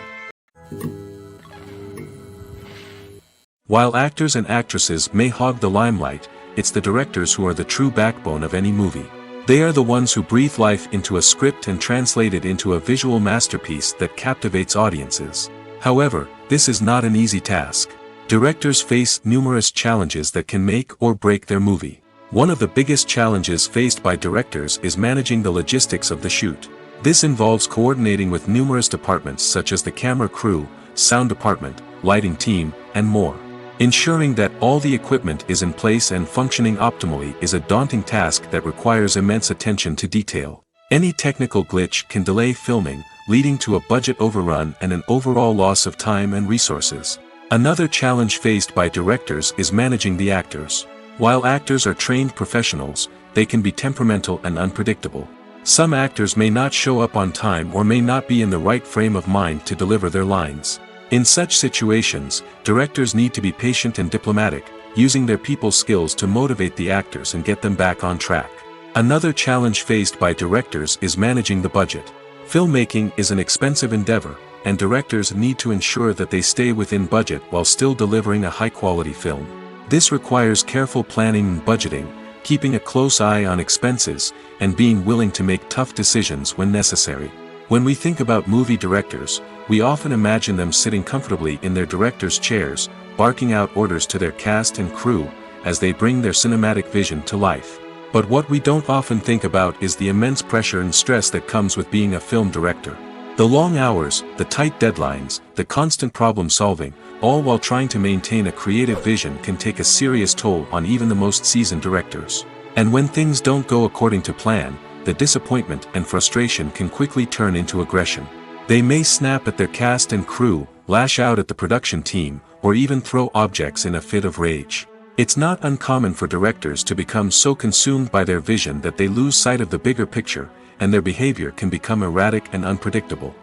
While actors and actresses may hog the limelight, it's the directors who are the true backbone of any movie. They are the ones who breathe life into a script and translate it into a visual masterpiece that captivates audiences. However, this is not an easy task. Directors face numerous challenges that can make or break their movie. One of the biggest challenges faced by directors is managing the logistics of the shoot. This involves coordinating with numerous departments such as the camera crew, sound department, lighting team, and more. Ensuring that all the equipment is in place and functioning optimally is a daunting task that requires immense attention to detail. Any technical glitch can delay filming, leading to a budget overrun and an overall loss of time and resources. Another challenge faced by directors is managing the actors. While actors are trained professionals, they can be temperamental and unpredictable. Some actors may not show up on time or may not be in the right frame of mind to deliver their lines. In such situations, directors need to be patient and diplomatic, using their people skills to motivate the actors and get them back on track. Another challenge faced by directors is managing the budget. Filmmaking is an expensive endeavor, and directors need to ensure that they stay within budget while still delivering a high-quality film. This requires careful planning and budgeting, keeping a close eye on expenses, and being willing to make tough decisions when necessary. When we think about movie directors, we often imagine them sitting comfortably in their director's chairs, barking out orders to their cast and crew, as they bring their cinematic vision to life. But what we don't often think about is the immense pressure and stress that comes with being a film director. The long hours, the tight deadlines, the constant problem solving, all while trying to maintain a creative vision can take a serious toll on even the most seasoned directors. And when things don't go according to plan, the disappointment and frustration can quickly turn into aggression. They may snap at their cast and crew, lash out at the production team, or even throw objects in a fit of rage. It's not uncommon for directors to become so consumed by their vision that they lose sight of the bigger picture, and their behavior can become erratic and unpredictable.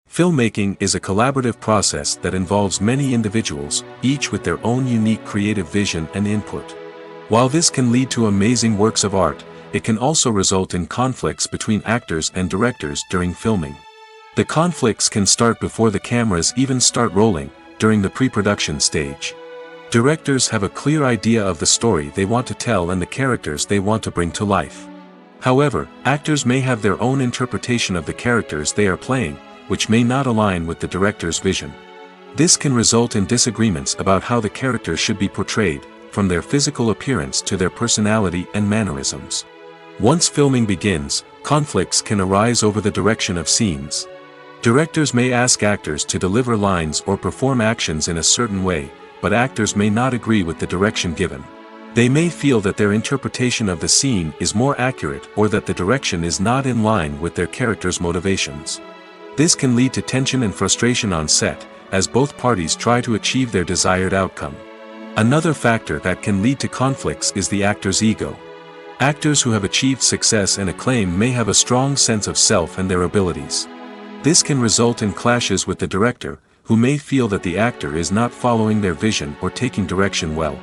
Filmmaking is a collaborative process that involves many individuals, each with their own unique creative vision and input. While this can lead to amazing works of art, it can also result in conflicts between actors and directors during filming. The conflicts can start before the cameras even start rolling, during the pre-production stage. Directors have a clear idea of the story they want to tell and the characters they want to bring to life. However, actors may have their own interpretation of the characters they are playing, which may not align with the director's vision. This can result in disagreements about how the characters should be portrayed, from their physical appearance to their personality and mannerisms. Once filming begins, conflicts can arise over the direction of scenes. Directors may ask actors to deliver lines or perform actions in a certain way, but actors may not agree with the direction given. They may feel that their interpretation of the scene is more accurate or that the direction is not in line with their character's motivations. This can lead to tension and frustration on set, as both parties try to achieve their desired outcome. Another factor that can lead to conflicts is the actor's ego. Actors who have achieved success and acclaim may have a strong sense of self and their abilities. This can result in clashes with the director, who may feel that the actor is not following their vision or taking direction well.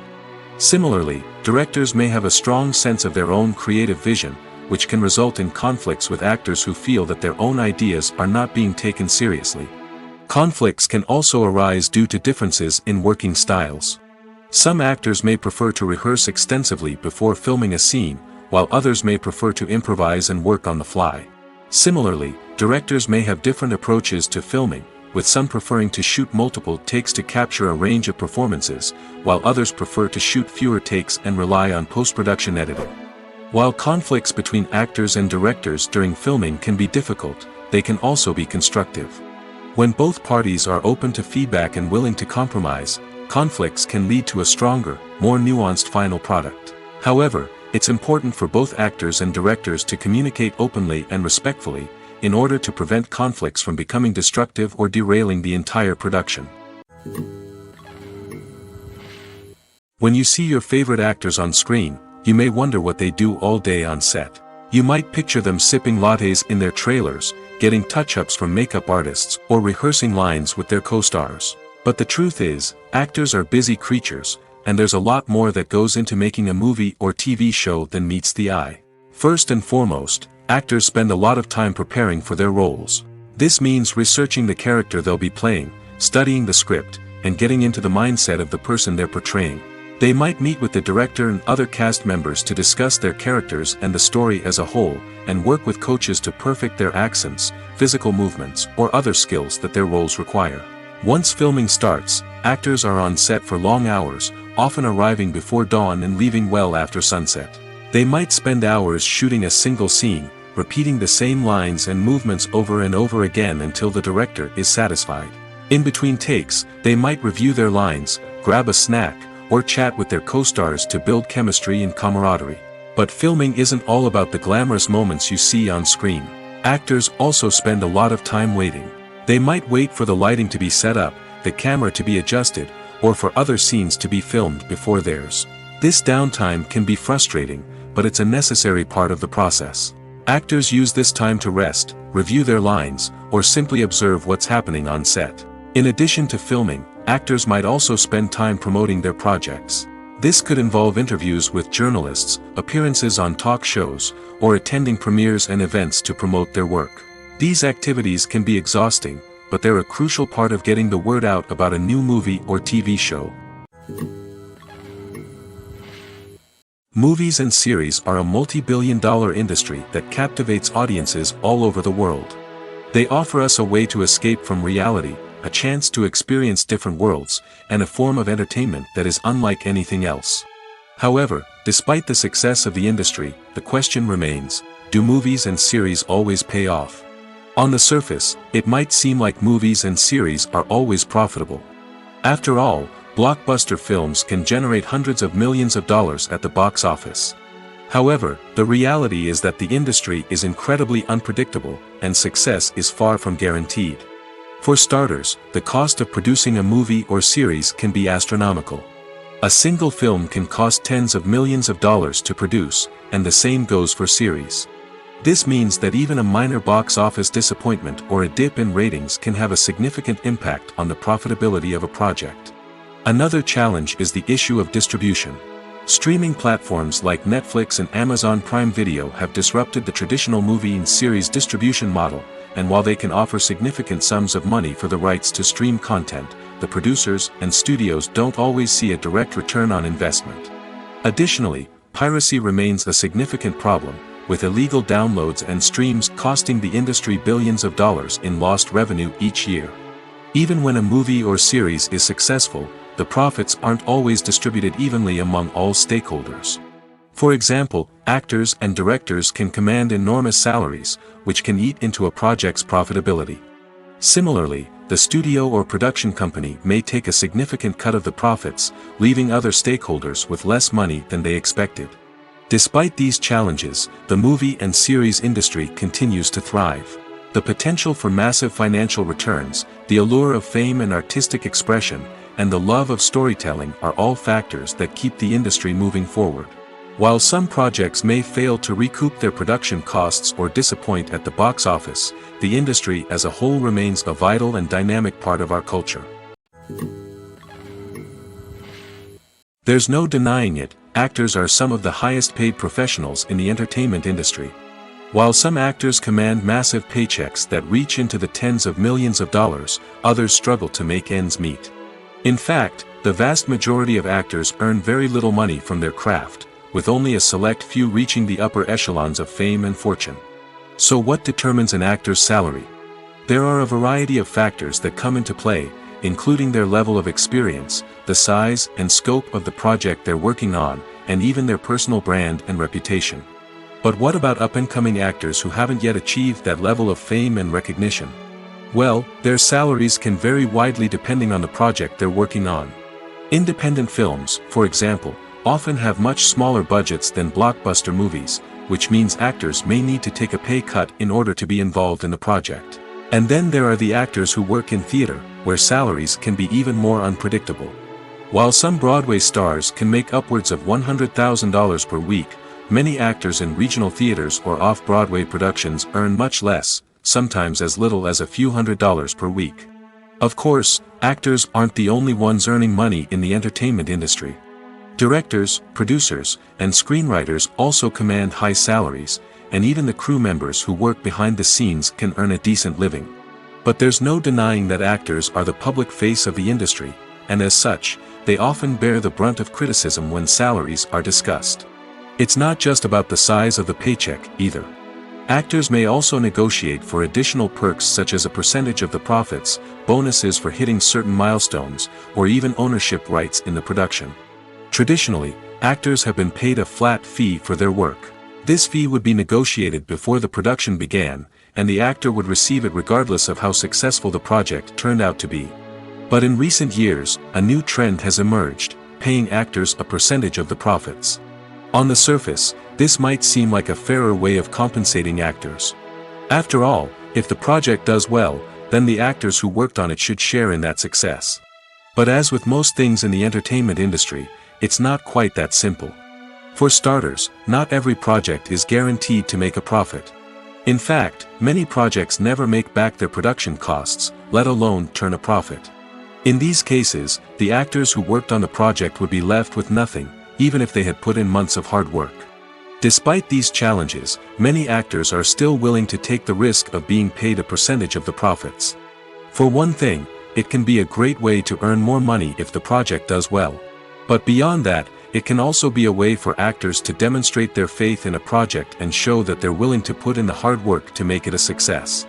Similarly, directors may have a strong sense of their own creative vision, which can result in conflicts with actors who feel that their own ideas are not being taken seriously. Conflicts can also arise due to differences in working styles. Some actors may prefer to rehearse extensively before filming a scene, while others may prefer to improvise and work on the fly. Similarly, directors may have different approaches to filming, with some preferring to shoot multiple takes to capture a range of performances, while others prefer to shoot fewer takes and rely on post-production editing. While conflicts between actors and directors during filming can be difficult, they can also be constructive. When both parties are open to feedback and willing to compromise, conflicts can lead to a stronger, more nuanced final product. However, it's important for both actors and directors to communicate openly and respectfully, in order to prevent conflicts from becoming destructive or derailing the entire production. When you see your favorite actors on screen, you may wonder what they do all day on set. You might picture them sipping lattes in their trailers, getting touch-ups from makeup artists, or rehearsing lines with their co-stars. But the truth is, actors are busy creatures, and there's a lot more that goes into making a movie or TV show than meets the eye. First and foremost, actors spend a lot of time preparing for their roles. This means researching the character they'll be playing, studying the script, and getting into the mindset of the person they're portraying. They might meet with the director and other cast members to discuss their characters and the story as a whole, and work with coaches to perfect their accents, physical movements, or other skills that their roles require. Once filming starts, actors are on set for long hours, often arriving before dawn and leaving well after sunset. They might spend hours shooting a single scene, repeating the same lines and movements over and over again until the director is satisfied. In between takes, they might review their lines, grab a snack, or chat with their co-stars to build chemistry and camaraderie. But filming isn't all about the glamorous moments you see on screen. Actors also spend a lot of time waiting. They might wait for the lighting to be set up, the camera to be adjusted, or for other scenes to be filmed before theirs. This downtime can be frustrating, but it's a necessary part of the process. Actors use this time to rest, review their lines, or simply observe what's happening on set. In addition to filming, actors might also spend time promoting their projects. This could involve interviews with journalists, appearances on talk shows, or attending premieres and events to promote their work. These activities can be exhausting, but they're a crucial part of getting the word out about a new movie or TV show. Movies and series are a multi-billion-dollar industry that captivates audiences all over the world. They offer us a way to escape from reality, a chance to experience different worlds, and a form of entertainment that is unlike anything else. However, despite the success of the industry, the question remains, do movies and series always pay off? On the surface, it might seem like movies and series are always profitable. After all, blockbuster films can generate hundreds of millions of dollars at the box office. However, the reality is that the industry is incredibly unpredictable, and success is far from guaranteed. For starters, the cost of producing a movie or series can be astronomical. A single film can cost tens of millions of dollars to produce, and the same goes for series. This means that even a minor box office disappointment or a dip in ratings can have a significant impact on the profitability of a project. Another challenge is the issue of distribution. Streaming platforms like Netflix and Amazon Prime Video have disrupted the traditional movie and series distribution model, and while they can offer significant sums of money for the rights to stream content, the producers and studios don't always see a direct return on investment. Additionally, piracy remains a significant problem, with illegal downloads and streams costing the industry billions of dollars in lost revenue each year. Even when a movie or series is successful, the profits aren't always distributed evenly among all stakeholders. For example, actors and directors can command enormous salaries, which can eat into a project's profitability. Similarly, the studio or production company may take a significant cut of the profits, leaving other stakeholders with less money than they expected. Despite these challenges, the movie and series industry continues to thrive. The potential for massive financial returns, the allure of fame and artistic expression, and the love of storytelling are all factors that keep the industry moving forward. While some projects may fail to recoup their production costs or disappoint at the box office, the industry as a whole remains a vital and dynamic part of our culture. There's no denying it, actors are some of the highest paid professionals in the entertainment industry. While some actors command massive paychecks that reach into the tens of millions of dollars, others struggle to make ends meet. In fact, the vast majority of actors earn very little money from their craft, with only a select few reaching the upper echelons of fame and fortune. So what determines an actor's salary? There are a variety of factors that come into play, including their level of experience, the size and scope of the project they're working on, and even their personal brand and reputation. But what about up-and-coming actors who haven't yet achieved that level of fame and recognition? Well, their salaries can vary widely depending on the project they're working on. Independent films, for example, often have much smaller budgets than blockbuster movies, which means actors may need to take a pay cut in order to be involved in the project. And then there are the actors who work in theater, where salaries can be even more unpredictable. While some Broadway stars can make upwards of $100,000 per week, many actors in regional theaters or off-Broadway productions earn much less, sometimes as little as a few $100s per week. Of course, actors aren't the only ones earning money in the entertainment industry. Directors, producers, and screenwriters also command high salaries, and even the crew members who work behind the scenes can earn a decent living. But there's no denying that actors are the public face of the industry, and as such, they often bear the brunt of criticism when salaries are discussed. It's not just about the size of the paycheck, either. Actors may also negotiate for additional perks such as a percentage of the profits, bonuses for hitting certain milestones, or even ownership rights in the production. Traditionally, actors have been paid a flat fee for their work. This fee would be negotiated before the production began, and the actor would receive it regardless of how successful the project turned out to be. But in recent years, a new trend has emerged, paying actors a percentage of the profits. On the surface, this might seem like a fairer way of compensating actors. After all, if the project does well, then the actors who worked on it should share in that success. But as with most things in the entertainment industry, it's not quite that simple. For starters, not every project is guaranteed to make a profit. In fact, many projects never make back their production costs, let alone turn a profit. In these cases, the actors who worked on the project would be left with nothing, even if they had put in months of hard work. Despite these challenges, many actors are still willing to take the risk of being paid a percentage of the profits. For one thing, it can be a great way to earn more money if the project does well. But beyond that, it can also be a way for actors to demonstrate their faith in a project and show that they're willing to put in the hard work to make it a success.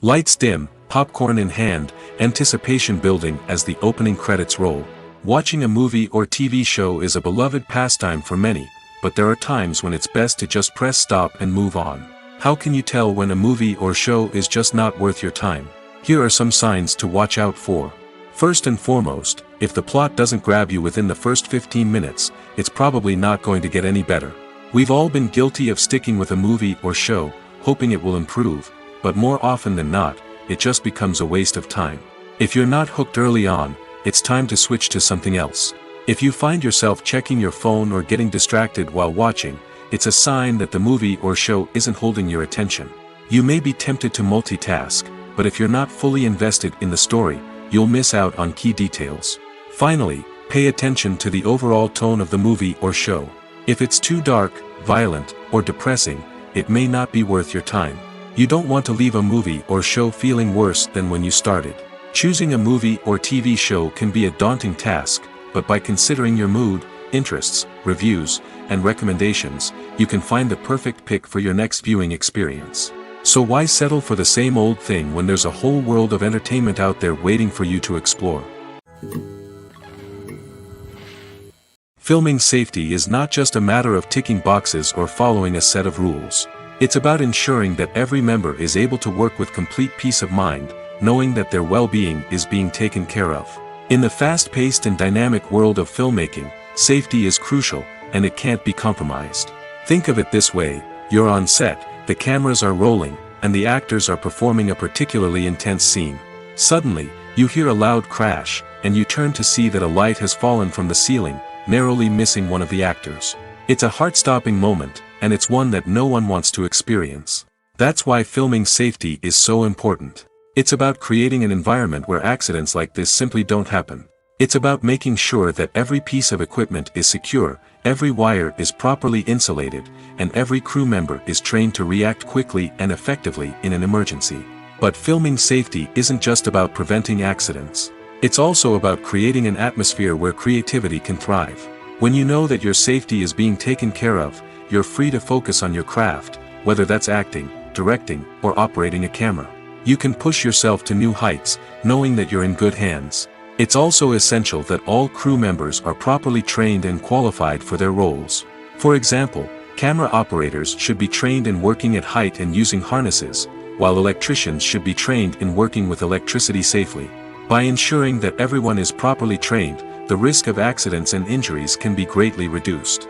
Lights dim, popcorn in hand, anticipation building as the opening credits roll. Watching a movie or TV show is a beloved pastime for many, but there are times when it's best to just press stop and move on. How can you tell when a movie or show is just not worth your time? Here are some signs to watch out for. First and foremost, if the plot doesn't grab you within the first 15 minutes, it's probably not going to get any better. We've all been guilty of sticking with a movie or show, hoping it will improve, but more often than not, it just becomes a waste of time. If you're not hooked early on, it's time to switch to something else. If you find yourself checking your phone or getting distracted while watching, it's a sign that the movie or show isn't holding your attention. You may be tempted to multitask, but if you're not fully invested in the story, you'll miss out on key details. Finally, pay attention to the overall tone of the movie or show. If it's too dark, violent, or depressing, it may not be worth your time. You don't want to leave a movie or show feeling worse than when you started. Choosing a movie or TV show can be a daunting task, but by considering your mood, interests, reviews, and recommendations, you can find the perfect pick for your next viewing experience. So why settle for the same old thing when there's a whole world of entertainment out there waiting for you to explore? Filming safety is not just a matter of ticking boxes or following a set of rules. It's about ensuring that every member is able to work with complete peace of mind, knowing that their well-being is being taken care of. In the fast-paced and dynamic world of filmmaking, safety is crucial, and it can't be compromised. Think of it this way: you're on set, the cameras are rolling, and the actors are performing a particularly intense scene. Suddenly, you hear a loud crash, and you turn to see that a light has fallen from the ceiling, narrowly missing one of the actors. It's a heart-stopping moment, and it's one that no one wants to experience. That's why filming safety is so important. It's about creating an environment where accidents like this simply don't happen. It's about making sure that every piece of equipment is secure, every wire is properly insulated, and every crew member is trained to react quickly and effectively in an emergency. But filming safety isn't just about preventing accidents. It's also about creating an atmosphere where creativity can thrive. When you know that your safety is being taken care of, you're free to focus on your craft, whether that's acting, directing, or operating a camera. You can push yourself to new heights, knowing that you're in good hands. It's also essential that all crew members are properly trained and qualified for their roles. For example, camera operators should be trained in working at height and using harnesses, while electricians should be trained in working with electricity safely. By ensuring that everyone is properly trained, the risk of accidents and injuries can be greatly reduced.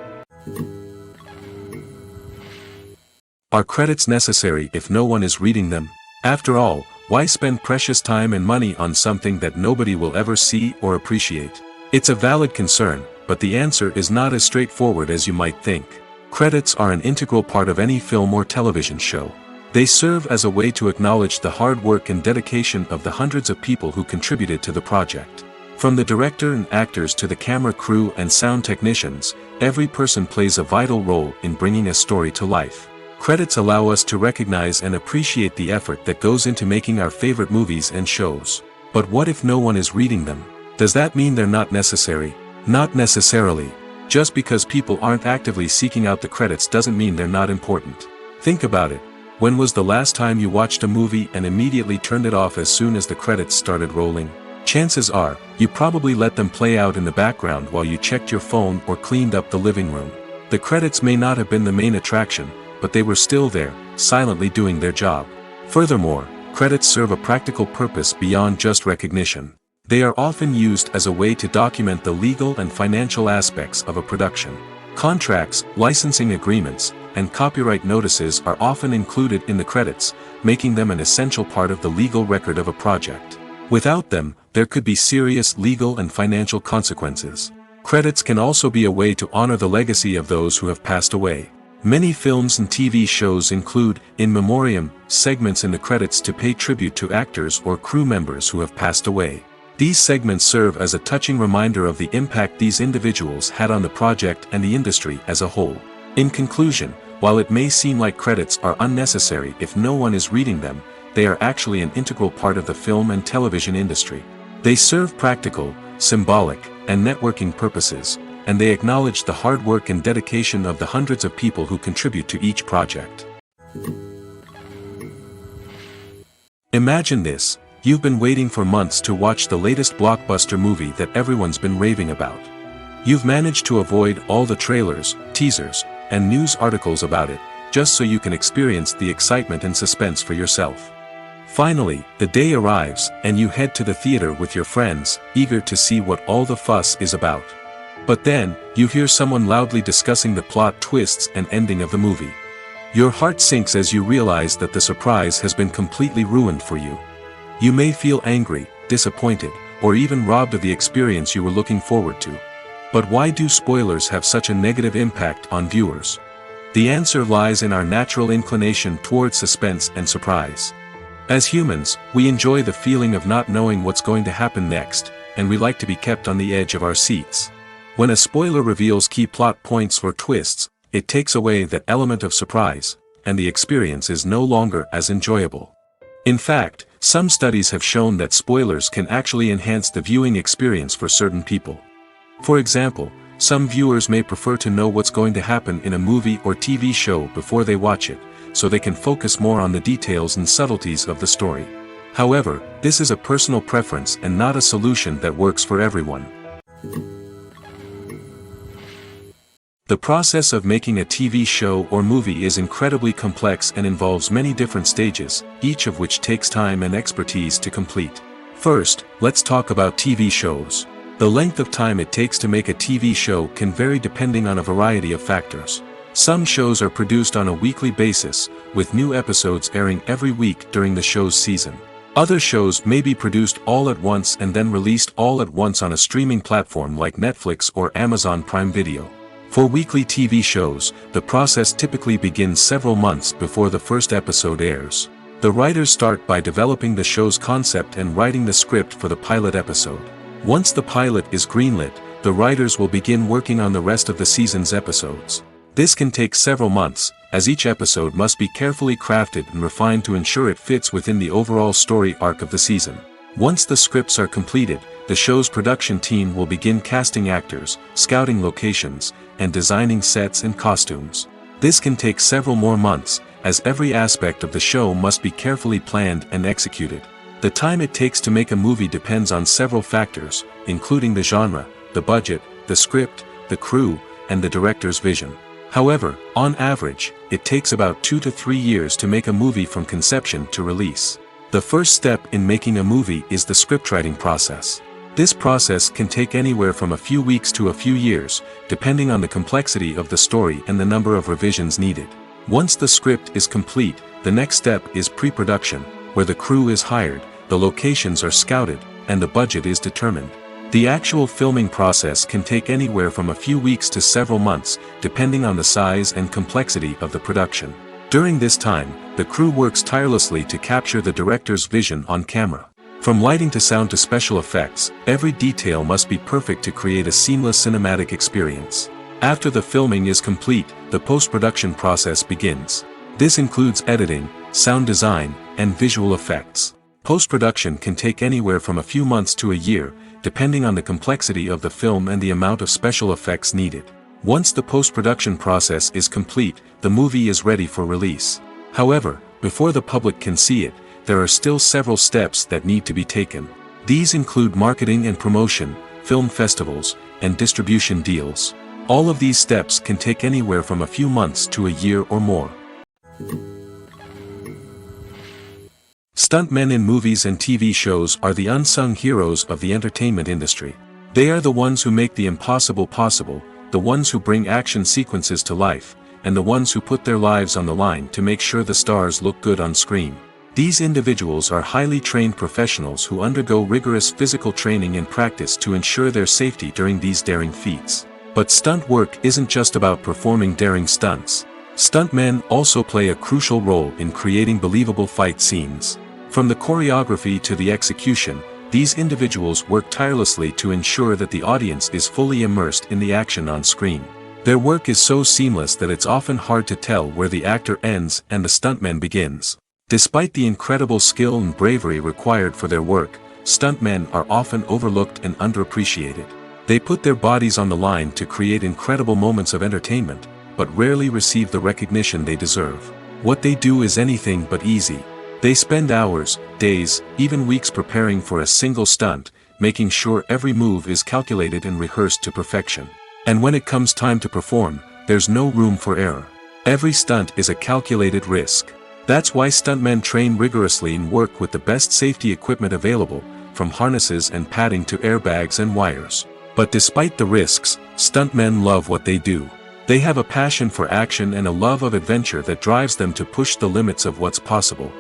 Are credits necessary if no one is reading them? After all, why spend precious time and money on something that nobody will ever see or appreciate? It's a valid concern, but the answer is not as straightforward as you might think. Credits are an integral part of any film or television show. They serve as a way to acknowledge the hard work and dedication of the hundreds of people who contributed to the project. From the director and actors to the camera crew and sound technicians, every person plays a vital role in bringing a story to life. Credits allow us to recognize and appreciate the effort that goes into making our favorite movies and shows. But what if no one is reading them? Does that mean they're not necessary? Not necessarily. Just because people aren't actively seeking out the credits doesn't mean they're not important. Think about it. When was the last time you watched a movie and immediately turned it off as soon as the credits started rolling? Chances are, you probably let them play out in the background while you checked your phone or cleaned up the living room. The credits may not have been the main attraction, but they were still there, silently doing their job. Furthermore, credits serve a practical purpose beyond just recognition. They are often used as a way to document the legal and financial aspects of a production. Contracts, licensing agreements, and copyright notices are often included in the credits, making them an essential part of the legal record of a project. Without them, there could be serious legal and financial consequences. Credits can also be a way to honor the legacy of those who have passed away. Many films and TV shows include, in memoriam, segments in the credits to pay tribute to actors or crew members who have passed away. These segments serve as a touching reminder of the impact these individuals had on the project and the industry as a whole. In conclusion, while it may seem like credits are unnecessary if no one is reading them, they are actually an integral part of the film and television industry. They serve practical, symbolic, and networking purposes, and they acknowledge the hard work and dedication of the hundreds of people who contribute to each project. Imagine this: you've been waiting for months to watch the latest blockbuster movie that everyone's been raving about. You've managed to avoid all the trailers, teasers, and news articles about it, just so you can experience the excitement and suspense for yourself. Finally, the day arrives, and you head to the theater with your friends, eager to see what all the fuss is about. But then, you hear someone loudly discussing the plot twists and ending of the movie. Your heart sinks as you realize that the surprise has been completely ruined for you. You may feel angry, disappointed, or even robbed of the experience you were looking forward to. But why do spoilers have such a negative impact on viewers? The answer lies in our natural inclination toward suspense and surprise. As humans, we enjoy the feeling of not knowing what's going to happen next, and we like to be kept on the edge of our seats. When a spoiler reveals key plot points or twists, it takes away that element of surprise, and the experience is no longer as enjoyable. In fact, some studies have shown that spoilers can actually enhance the viewing experience for certain people. For example, some viewers may prefer to know what's going to happen in a movie or TV show before they watch it, so they can focus more on the details and subtleties of the story. However, this is a personal preference and not a solution that works for everyone. The process of making a TV show or movie is incredibly complex and involves many different stages, each of which takes time and expertise to complete. First, let's talk about TV shows. The length of time it takes to make a TV show can vary depending on a variety of factors. Some shows are produced on a weekly basis, with new episodes airing every week during the show's season. Other shows may be produced all at once and then released all at once on a streaming platform like Netflix or Amazon Prime Video. For weekly TV shows, the process typically begins several months before the first episode airs. The writers start by developing the show's concept and writing the script for the pilot episode. Once the pilot is greenlit, the writers will begin working on the rest of the season's episodes. This can take several months, as each episode must be carefully crafted and refined to ensure it fits within the overall story arc of the season. Once the scripts are completed, the show's production team will begin casting actors, scouting locations, and designing sets and costumes. This can take several more months, as every aspect of the show must be carefully planned and executed. The time it takes to make a movie depends on several factors, including the genre, the budget, the script, the crew, and the director's vision. However, on average, it takes about 2 to 3 years to make a movie from conception to release. The first step in making a movie is the scriptwriting process. This process can take anywhere from a few weeks to a few years, depending on the complexity of the story and the number of revisions needed. Once the script is complete, the next step is pre-production, where the crew is hired, the locations are scouted, and the budget is determined. The actual filming process can take anywhere from a few weeks to several months, depending on the size and complexity of the production. During this time, the crew works tirelessly to capture the director's vision on camera. From lighting to sound to special effects, every detail must be perfect to create a seamless cinematic experience. After the filming is complete, the post-production process begins. This includes editing, sound design, and visual effects. Post-production can take anywhere from a few months to a year, depending on the complexity of the film and the amount of special effects needed. Once the post-production process is complete, the movie is ready for release. However, before the public can see it, there are still several steps that need to be taken. These include marketing and promotion, film festivals, and distribution deals. All of these steps can take anywhere from a few months to a year or more. Stuntmen in movies and TV shows are the unsung heroes of the entertainment industry. They are the ones who make the impossible possible, the ones who bring action sequences to life, and the ones who put their lives on the line to make sure the stars look good on screen. These individuals are highly trained professionals who undergo rigorous physical training and practice to ensure their safety during these daring feats. But stunt work isn't just about performing daring stunts. Stuntmen also play a crucial role in creating believable fight scenes. From the choreography to the execution, these individuals work tirelessly to ensure that the audience is fully immersed in the action on screen. Their work is so seamless that it's often hard to tell where the actor ends and the stuntman begins. Despite the incredible skill and bravery required for their work, stuntmen are often overlooked and underappreciated. They put their bodies on the line to create incredible moments of entertainment, but rarely receive the recognition they deserve. What they do is anything but easy. They spend hours, days, even weeks preparing for a single stunt, making sure every move is calculated and rehearsed to perfection. And when it comes time to perform, there's no room for error. Every stunt is a calculated risk. That's why stuntmen train rigorously and work with the best safety equipment available, from harnesses and padding to airbags and wires. But despite the risks, stuntmen love what they do. They have a passion for action and a love of adventure that drives them to push the limits of what's possible.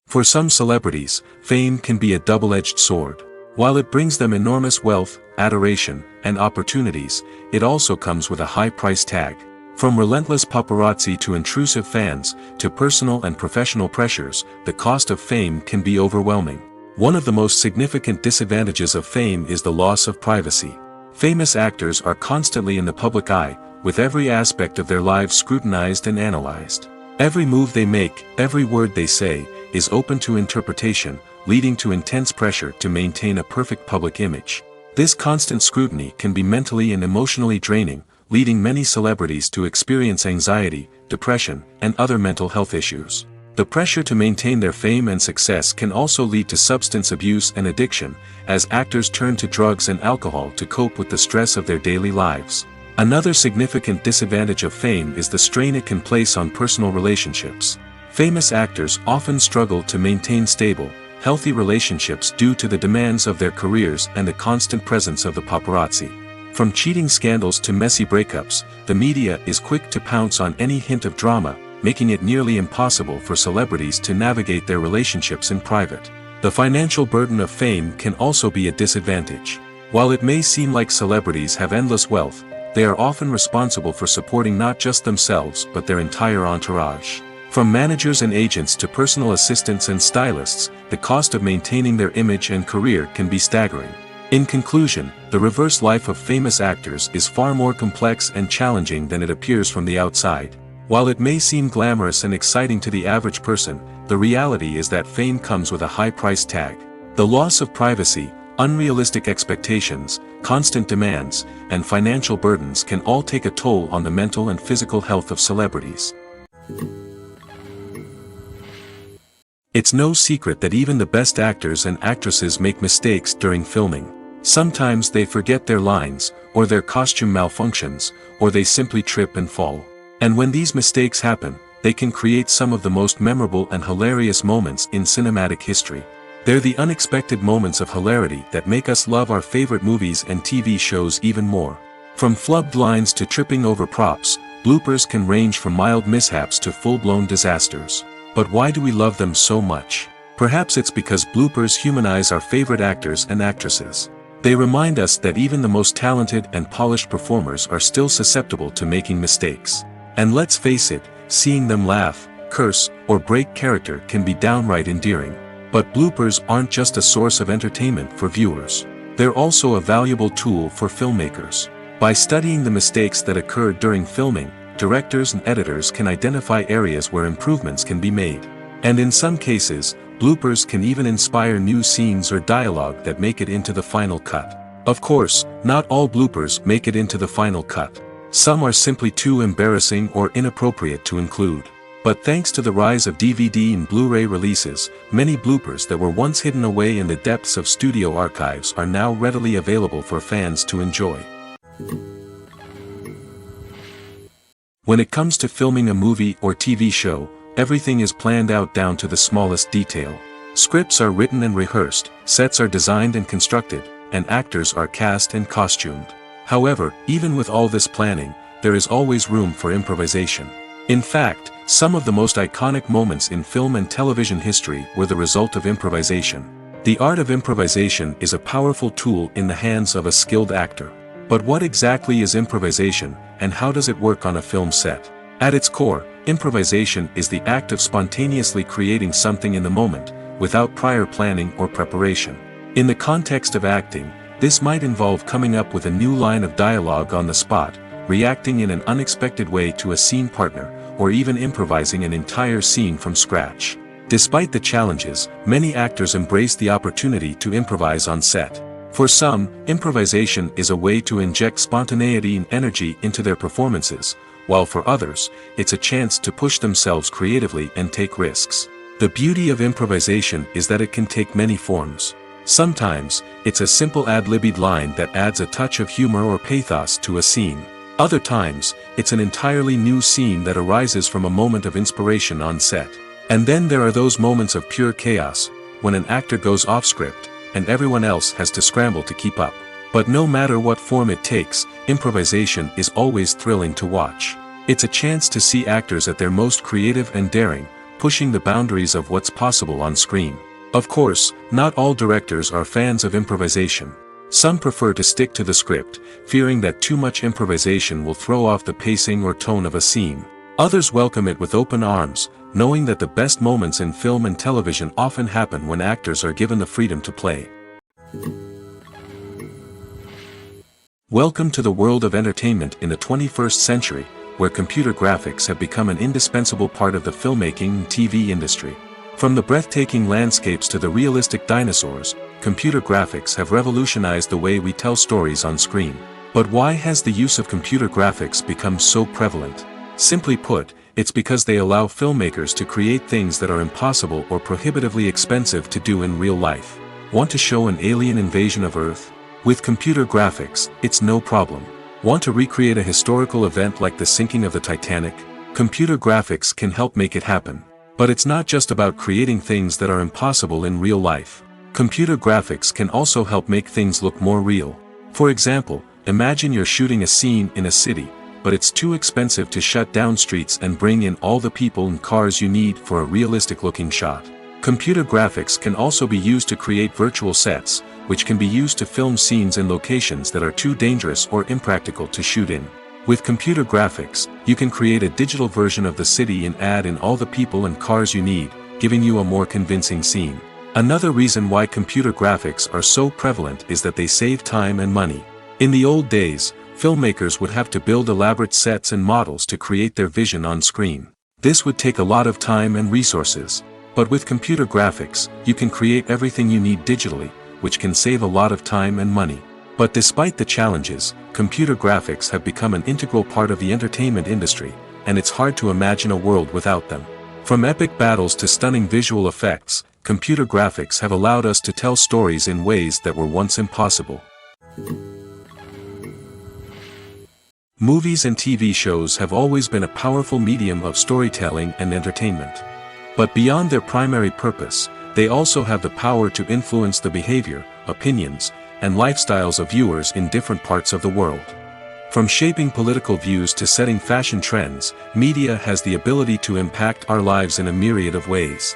For some celebrities, fame can be a double-edged sword. While it brings them enormous wealth, adoration, and opportunities, it also comes with a high price tag. From relentless paparazzi to intrusive fans, to personal and professional pressures, the cost of fame can be overwhelming. One of the most significant disadvantages of fame is the loss of privacy. Famous actors are constantly in the public eye, with every aspect of their lives scrutinized and analyzed. Every move they make, every word they say, is open to interpretation, leading to intense pressure to maintain a perfect public image. This constant scrutiny can be mentally and emotionally draining, leading many celebrities to experience anxiety, depression, and other mental health issues. The pressure to maintain their fame and success can also lead to substance abuse and addiction, as actors turn to drugs and alcohol to cope with the stress of their daily lives. Another significant disadvantage of fame is the strain it can place on personal relationships. Famous actors often struggle to maintain stable, healthy relationships due to the demands of their careers and the constant presence of the paparazzi. From cheating scandals to messy breakups, the media is quick to pounce on any hint of drama, making it nearly impossible for celebrities to navigate their relationships in private. The financial burden of fame can also be a disadvantage. While it may seem like celebrities have endless wealth, they are often responsible for supporting not just themselves but their entire entourage. From managers and agents to personal assistants and stylists, the cost of maintaining their image and career can be staggering. In conclusion, the reverse life of famous actors is far more complex and challenging than it appears from the outside. While it may seem glamorous and exciting to the average person, the reality is that fame comes with a high price tag. The loss of privacy, unrealistic expectations, constant demands, and financial burdens can all take a toll on the mental and physical health of celebrities. It's no secret that even the best actors and actresses make mistakes during filming. Sometimes they forget their lines, or their costume malfunctions, or they simply trip and fall. And when these mistakes happen, they can create some of the most memorable and hilarious moments in cinematic history. They're the unexpected moments of hilarity that make us love our favorite movies and TV shows even more. From flubbed lines to tripping over props, bloopers can range from mild mishaps to full-blown disasters. But why do we love them so much? Perhaps it's because bloopers humanize our favorite actors and actresses. They remind us that even the most talented and polished performers are still susceptible to making mistakes. And let's face it, seeing them laugh, curse, or break character can be downright endearing. But bloopers aren't just a source of entertainment for viewers. They're also a valuable tool for filmmakers. By studying the mistakes that occurred during filming, directors and editors can identify areas where improvements can be made. And in some cases, bloopers can even inspire new scenes or dialogue that make it into the final cut. Of course, not all bloopers make it into the final cut. Some are simply too embarrassing or inappropriate to include. But thanks to the rise of DVD and Blu-ray releases, many bloopers that were once hidden away in the depths of studio archives are now readily available for fans to enjoy. When it comes to filming a movie or TV show, everything is planned out down to the smallest detail. Scripts are written and rehearsed, sets are designed and constructed, and actors are cast and costumed. However, even with all this planning, there is always room for improvisation. In fact, some of the most iconic moments in film and television history were the result of improvisation. The art of improvisation is a powerful tool in the hands of a skilled actor. But what exactly is improvisation, and how does it work on a film set? At its core, improvisation is the act of spontaneously creating something in the moment, without prior planning or preparation. In the context of acting, this might involve coming up with a new line of dialogue on the spot, reacting in an unexpected way to a scene partner, or even improvising an entire scene from scratch. Despite the challenges, many actors embrace the opportunity to improvise on set. For some, improvisation is a way to inject spontaneity and energy into their performances, while for others, it's a chance to push themselves creatively and take risks. The beauty of improvisation is that it can take many forms. Sometimes, it's a simple ad-libbed line that adds a touch of humor or pathos to a scene. Other times, it's an entirely new scene that arises from a moment of inspiration on set. And then there are those moments of pure chaos, when an actor goes off script, and everyone else has to scramble to keep up. But no matter what form it takes, improvisation is always thrilling to watch. It's a chance to see actors at their most creative and daring, pushing the boundaries of what's possible on screen. Of course, not all directors are fans of improvisation. Some prefer to stick to the script, fearing that too much improvisation will throw off the pacing or tone of a scene. Others welcome it with open arms, knowing that the best moments in film and television often happen when actors are given the freedom to play. Welcome to the world of entertainment in the 21st century, where computer graphics have become an indispensable part of the filmmaking and TV industry. From the breathtaking landscapes to the realistic dinosaurs, computer graphics have revolutionized the way we tell stories on screen. But why has the use of computer graphics become so prevalent? Simply put, it's because they allow filmmakers to create things that are impossible or prohibitively expensive to do in real life. Want to show an alien invasion of Earth? With computer graphics, it's no problem. Want to recreate a historical event like the sinking of the Titanic? Computer graphics can help make it happen. But it's not just about creating things that are impossible in real life. Computer graphics can also help make things look more real. For example, imagine you're shooting a scene in a city, but it's too expensive to shut down streets and bring in all the people and cars you need for a realistic-looking shot. Computer graphics can also be used to create virtual sets, which can be used to film scenes in locations that are too dangerous or impractical to shoot in. With computer graphics, you can create a digital version of the city and add in all the people and cars you need, giving you a more convincing scene. Another reason why computer graphics are so prevalent is that they save time and money. In the old days, filmmakers would have to build elaborate sets and models to create their vision on screen. This would take a lot of time and resources. But with computer graphics, you can create everything you need digitally, which can save a lot of time and money. But despite the challenges, computer graphics have become an integral part of the entertainment industry, and it's hard to imagine a world without them. From epic battles to stunning visual effects, computer graphics have allowed us to tell stories in ways that were once impossible. Movies and TV shows have always been a powerful medium of storytelling and entertainment. But beyond their primary purpose, they also have the power to influence the behavior, opinions, and lifestyles of viewers in different parts of the world. From shaping political views to setting fashion trends, media has the ability to impact our lives in a myriad of ways.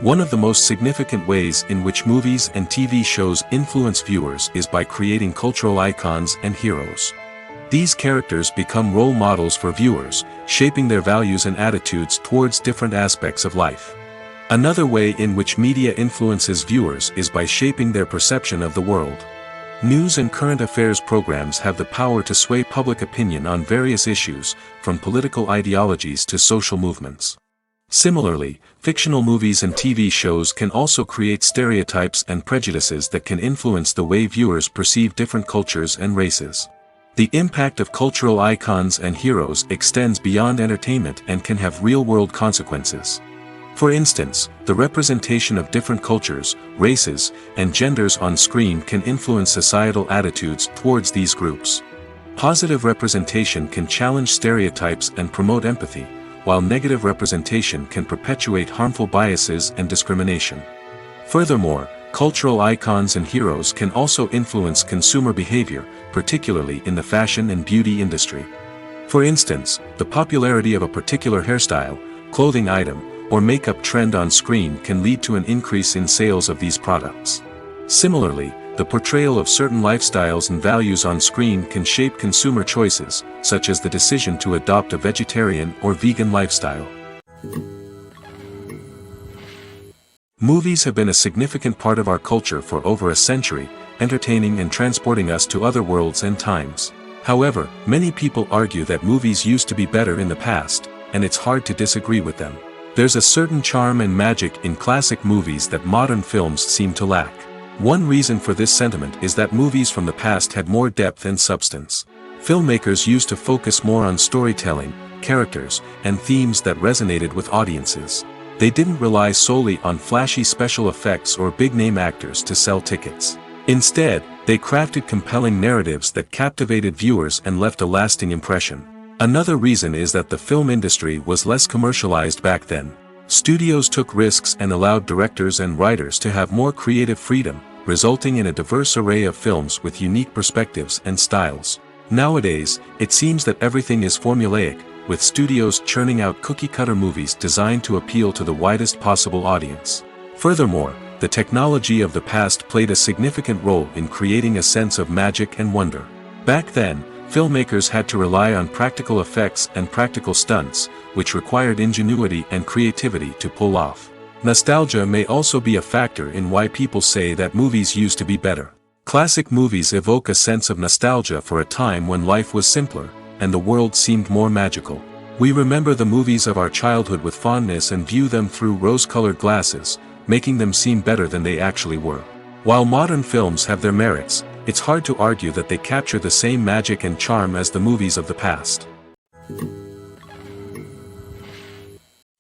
One of the most significant ways in which movies and TV shows influence viewers is by creating cultural icons and heroes. These characters become role models for viewers, shaping their values and attitudes towards different aspects of life. Another way in which media influences viewers is by shaping their perception of the world. News and current affairs programs have the power to sway public opinion on various issues, from political ideologies to social movements. Similarly, fictional movies and TV shows can also create stereotypes and prejudices that can influence the way viewers perceive different cultures and races. The impact of cultural icons and heroes extends beyond entertainment and can have real-world consequences. For instance, the representation of different cultures, races, and genders on screen can influence societal attitudes towards these groups. Positive representation can challenge stereotypes and promote empathy, while negative representation can perpetuate harmful biases and discrimination. Furthermore, Cultural icons and heroes can also influence consumer behavior, particularly in the fashion and beauty industry. For instance, the popularity of a particular hairstyle, clothing item, or makeup trend on screen can lead to an increase in sales of these products. Similarly, the portrayal of certain lifestyles and values on screen can shape consumer choices, such as the decision to adopt a vegetarian or vegan lifestyle. Movies have been a significant part of our culture for over a century, entertaining and transporting us to other worlds and times. However, many people argue that movies used to be better in the past, and it's hard to disagree with them. There's a certain charm and magic in classic movies that modern films seem to lack. One reason for this sentiment is that movies from the past had more depth and substance. Filmmakers used to focus more on storytelling, characters, and themes that resonated with audiences. They didn't rely solely on flashy special effects or big-name actors to sell tickets. Instead, they crafted compelling narratives that captivated viewers and left a lasting impression. Another reason is that the film industry was less commercialized back then. Studios took risks and allowed directors and writers to have more creative freedom, resulting in a diverse array of films with unique perspectives and styles. Nowadays, it seems that everything is formulaic, with studios churning out cookie-cutter movies designed to appeal to the widest possible audience. Furthermore, the technology of the past played a significant role in creating a sense of magic and wonder. Back then, filmmakers had to rely on practical effects and practical stunts, which required ingenuity and creativity to pull off. Nostalgia may also be a factor in why people say that movies used to be better. Classic movies evoke a sense of nostalgia for a time when life was simpler, and the world seemed more magical. We remember the movies of our childhood with fondness and view them through rose-colored glasses, making them seem better than they actually were. While modern films have their merits, it's hard to argue that they capture the same magic and charm as the movies of the past.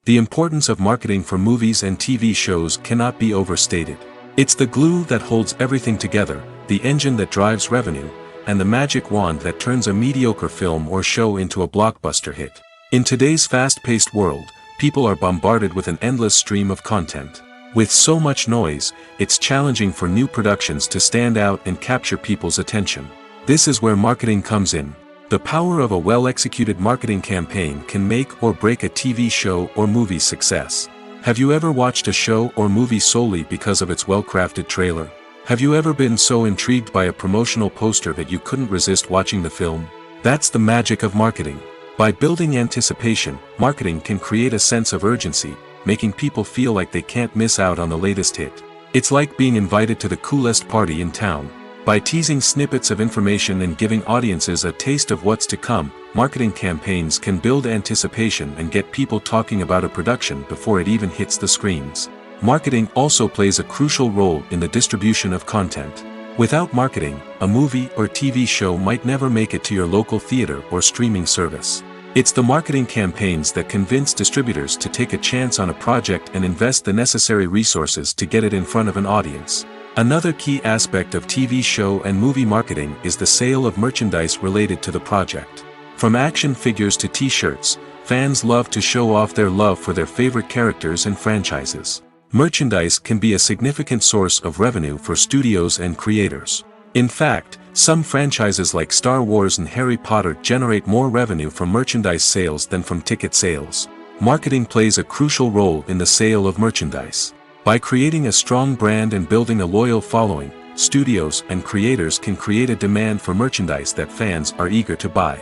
The importance of marketing for movies and TV shows cannot be overstated. It's the glue that holds everything together, the engine that drives revenue, and the magic wand that turns a mediocre film or show into a blockbuster hit. In today's fast-paced world, people are bombarded with an endless stream of content. With so much noise, it's challenging for new productions to stand out and capture people's attention. This is where marketing comes in. The power of a well-executed marketing campaign can make or break a TV show or movie's success. Have you ever watched a show or movie solely because of its well-crafted trailer? Have you ever been so intrigued by a promotional poster that you couldn't resist watching the film? That's the magic of marketing. By building anticipation, marketing can create a sense of urgency, making people feel like they can't miss out on the latest hit. It's like being invited to the coolest party in town. By teasing snippets of information and giving audiences a taste of what's to come, marketing campaigns can build anticipation and get people talking about a production before it even hits the screens. Marketing also plays a crucial role in the distribution of content. Without marketing, a movie or TV show might never make it to your local theater or streaming service. It's the marketing campaigns that convince distributors to take a chance on a project and invest the necessary resources to get it in front of an audience. Another key aspect of TV show and movie marketing is the sale of merchandise related to the project. From action figures to t-shirts, fans love to show off their love for their favorite characters and franchises. Merchandise can be a significant source of revenue for studios and creators. In fact, some franchises like Star Wars and Harry Potter generate more revenue from merchandise sales than from ticket sales. Marketing plays a crucial role in the sale of merchandise. By creating a strong brand and building a loyal following, studios and creators can create a demand for merchandise that fans are eager to buy.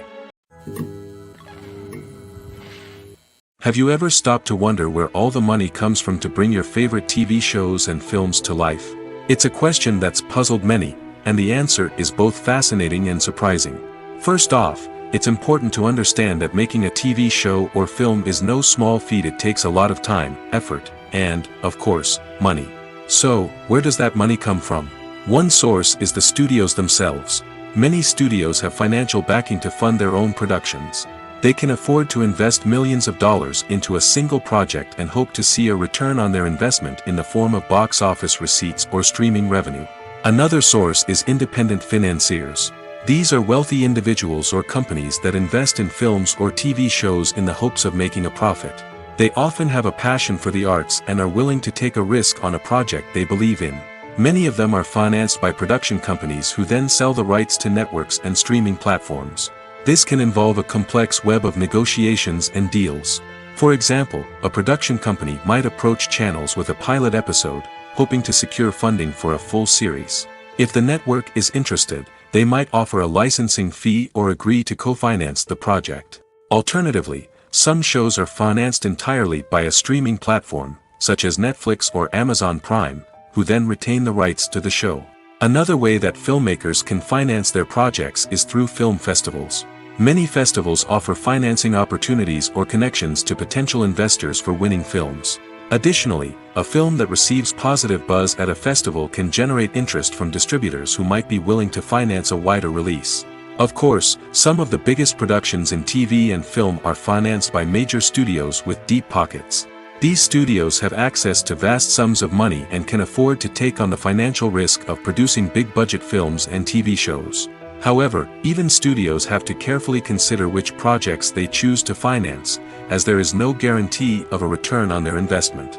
Have you ever stopped to wonder where all the money comes from to bring your favorite TV shows and films to life? It's a question that's puzzled many, and the answer is both fascinating and surprising. First off, it's important to understand that making a TV show or film is no small feat. It takes a lot of time, effort, and, of course, money. So, where does that money come from? One source is the studios themselves. Many studios have financial backing to fund their own productions. They can afford to invest millions of dollars into a single project and hope to see a return on their investment in the form of box office receipts or streaming revenue. Another source is independent financiers. These are wealthy individuals or companies that invest in films or TV shows in the hopes of making a profit. They often have a passion for the arts and are willing to take a risk on a project they believe in. Many of them are financed by production companies who then sell the rights to networks and streaming platforms. This can involve a complex web of negotiations and deals. For example, a production company might approach channels with a pilot episode, hoping to secure funding for a full series. If the network is interested, they might offer a licensing fee or agree to co-finance the project. Alternatively, some shows are financed entirely by a streaming platform, such as Netflix or Amazon Prime, who then retain the rights to the show. Another way that filmmakers can finance their projects is through film festivals. Many festivals offer financing opportunities or connections to potential investors for winning films. Additionally, a film that receives positive buzz at a festival can generate interest from distributors who might be willing to finance a wider release. Of course, some of the biggest productions in TV and film are financed by major studios with deep pockets. These studios have access to vast sums of money and can afford to take on the financial risk of producing big-budget films and TV shows. However, even studios have to carefully consider which projects they choose to finance, as there is no guarantee of a return on their investment.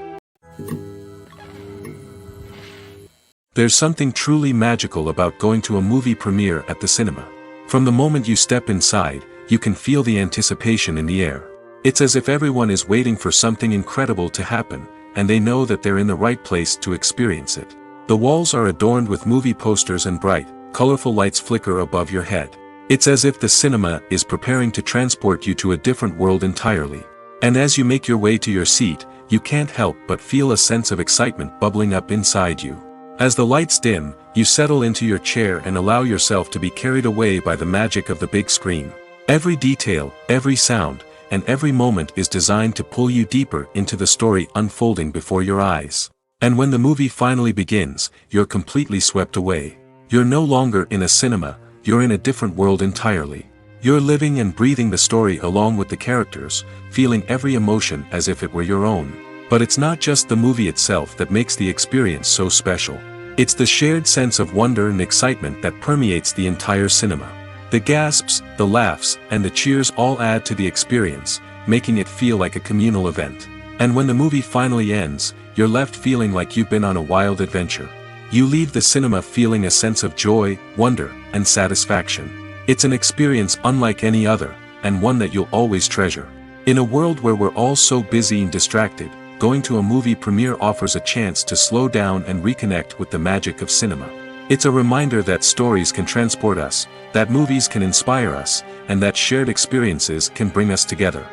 There's something truly magical about going to a movie premiere at the cinema. From the moment you step inside, you can feel the anticipation in the air. It's as if everyone is waiting for something incredible to happen, and they know that they're in the right place to experience it. The walls are adorned with movie posters and bright, colorful lights flicker above your head. It's as if the cinema is preparing to transport you to a different world entirely. And as you make your way to your seat, you can't help but feel a sense of excitement bubbling up inside you. As the lights dim, you settle into your chair and allow yourself to be carried away by the magic of the big screen. Every detail, every sound, and every moment is designed to pull you deeper into the story unfolding before your eyes. And when the movie finally begins, you're completely swept away. You're no longer in a cinema, you're in a different world entirely. You're living and breathing the story along with the characters, feeling every emotion as if it were your own. But it's not just the movie itself that makes the experience so special. It's the shared sense of wonder and excitement that permeates the entire cinema. The gasps, the laughs, and the cheers all add to the experience, making it feel like a communal event. And when the movie finally ends, you're left feeling like you've been on a wild adventure. You leave the cinema feeling a sense of joy, wonder, and satisfaction. It's an experience unlike any other, and one that you'll always treasure. In a world where we're all so busy and distracted, going to a movie premiere offers a chance to slow down and reconnect with the magic of cinema. It's a reminder that stories can transport us, that movies can inspire us, and that shared experiences can bring us together.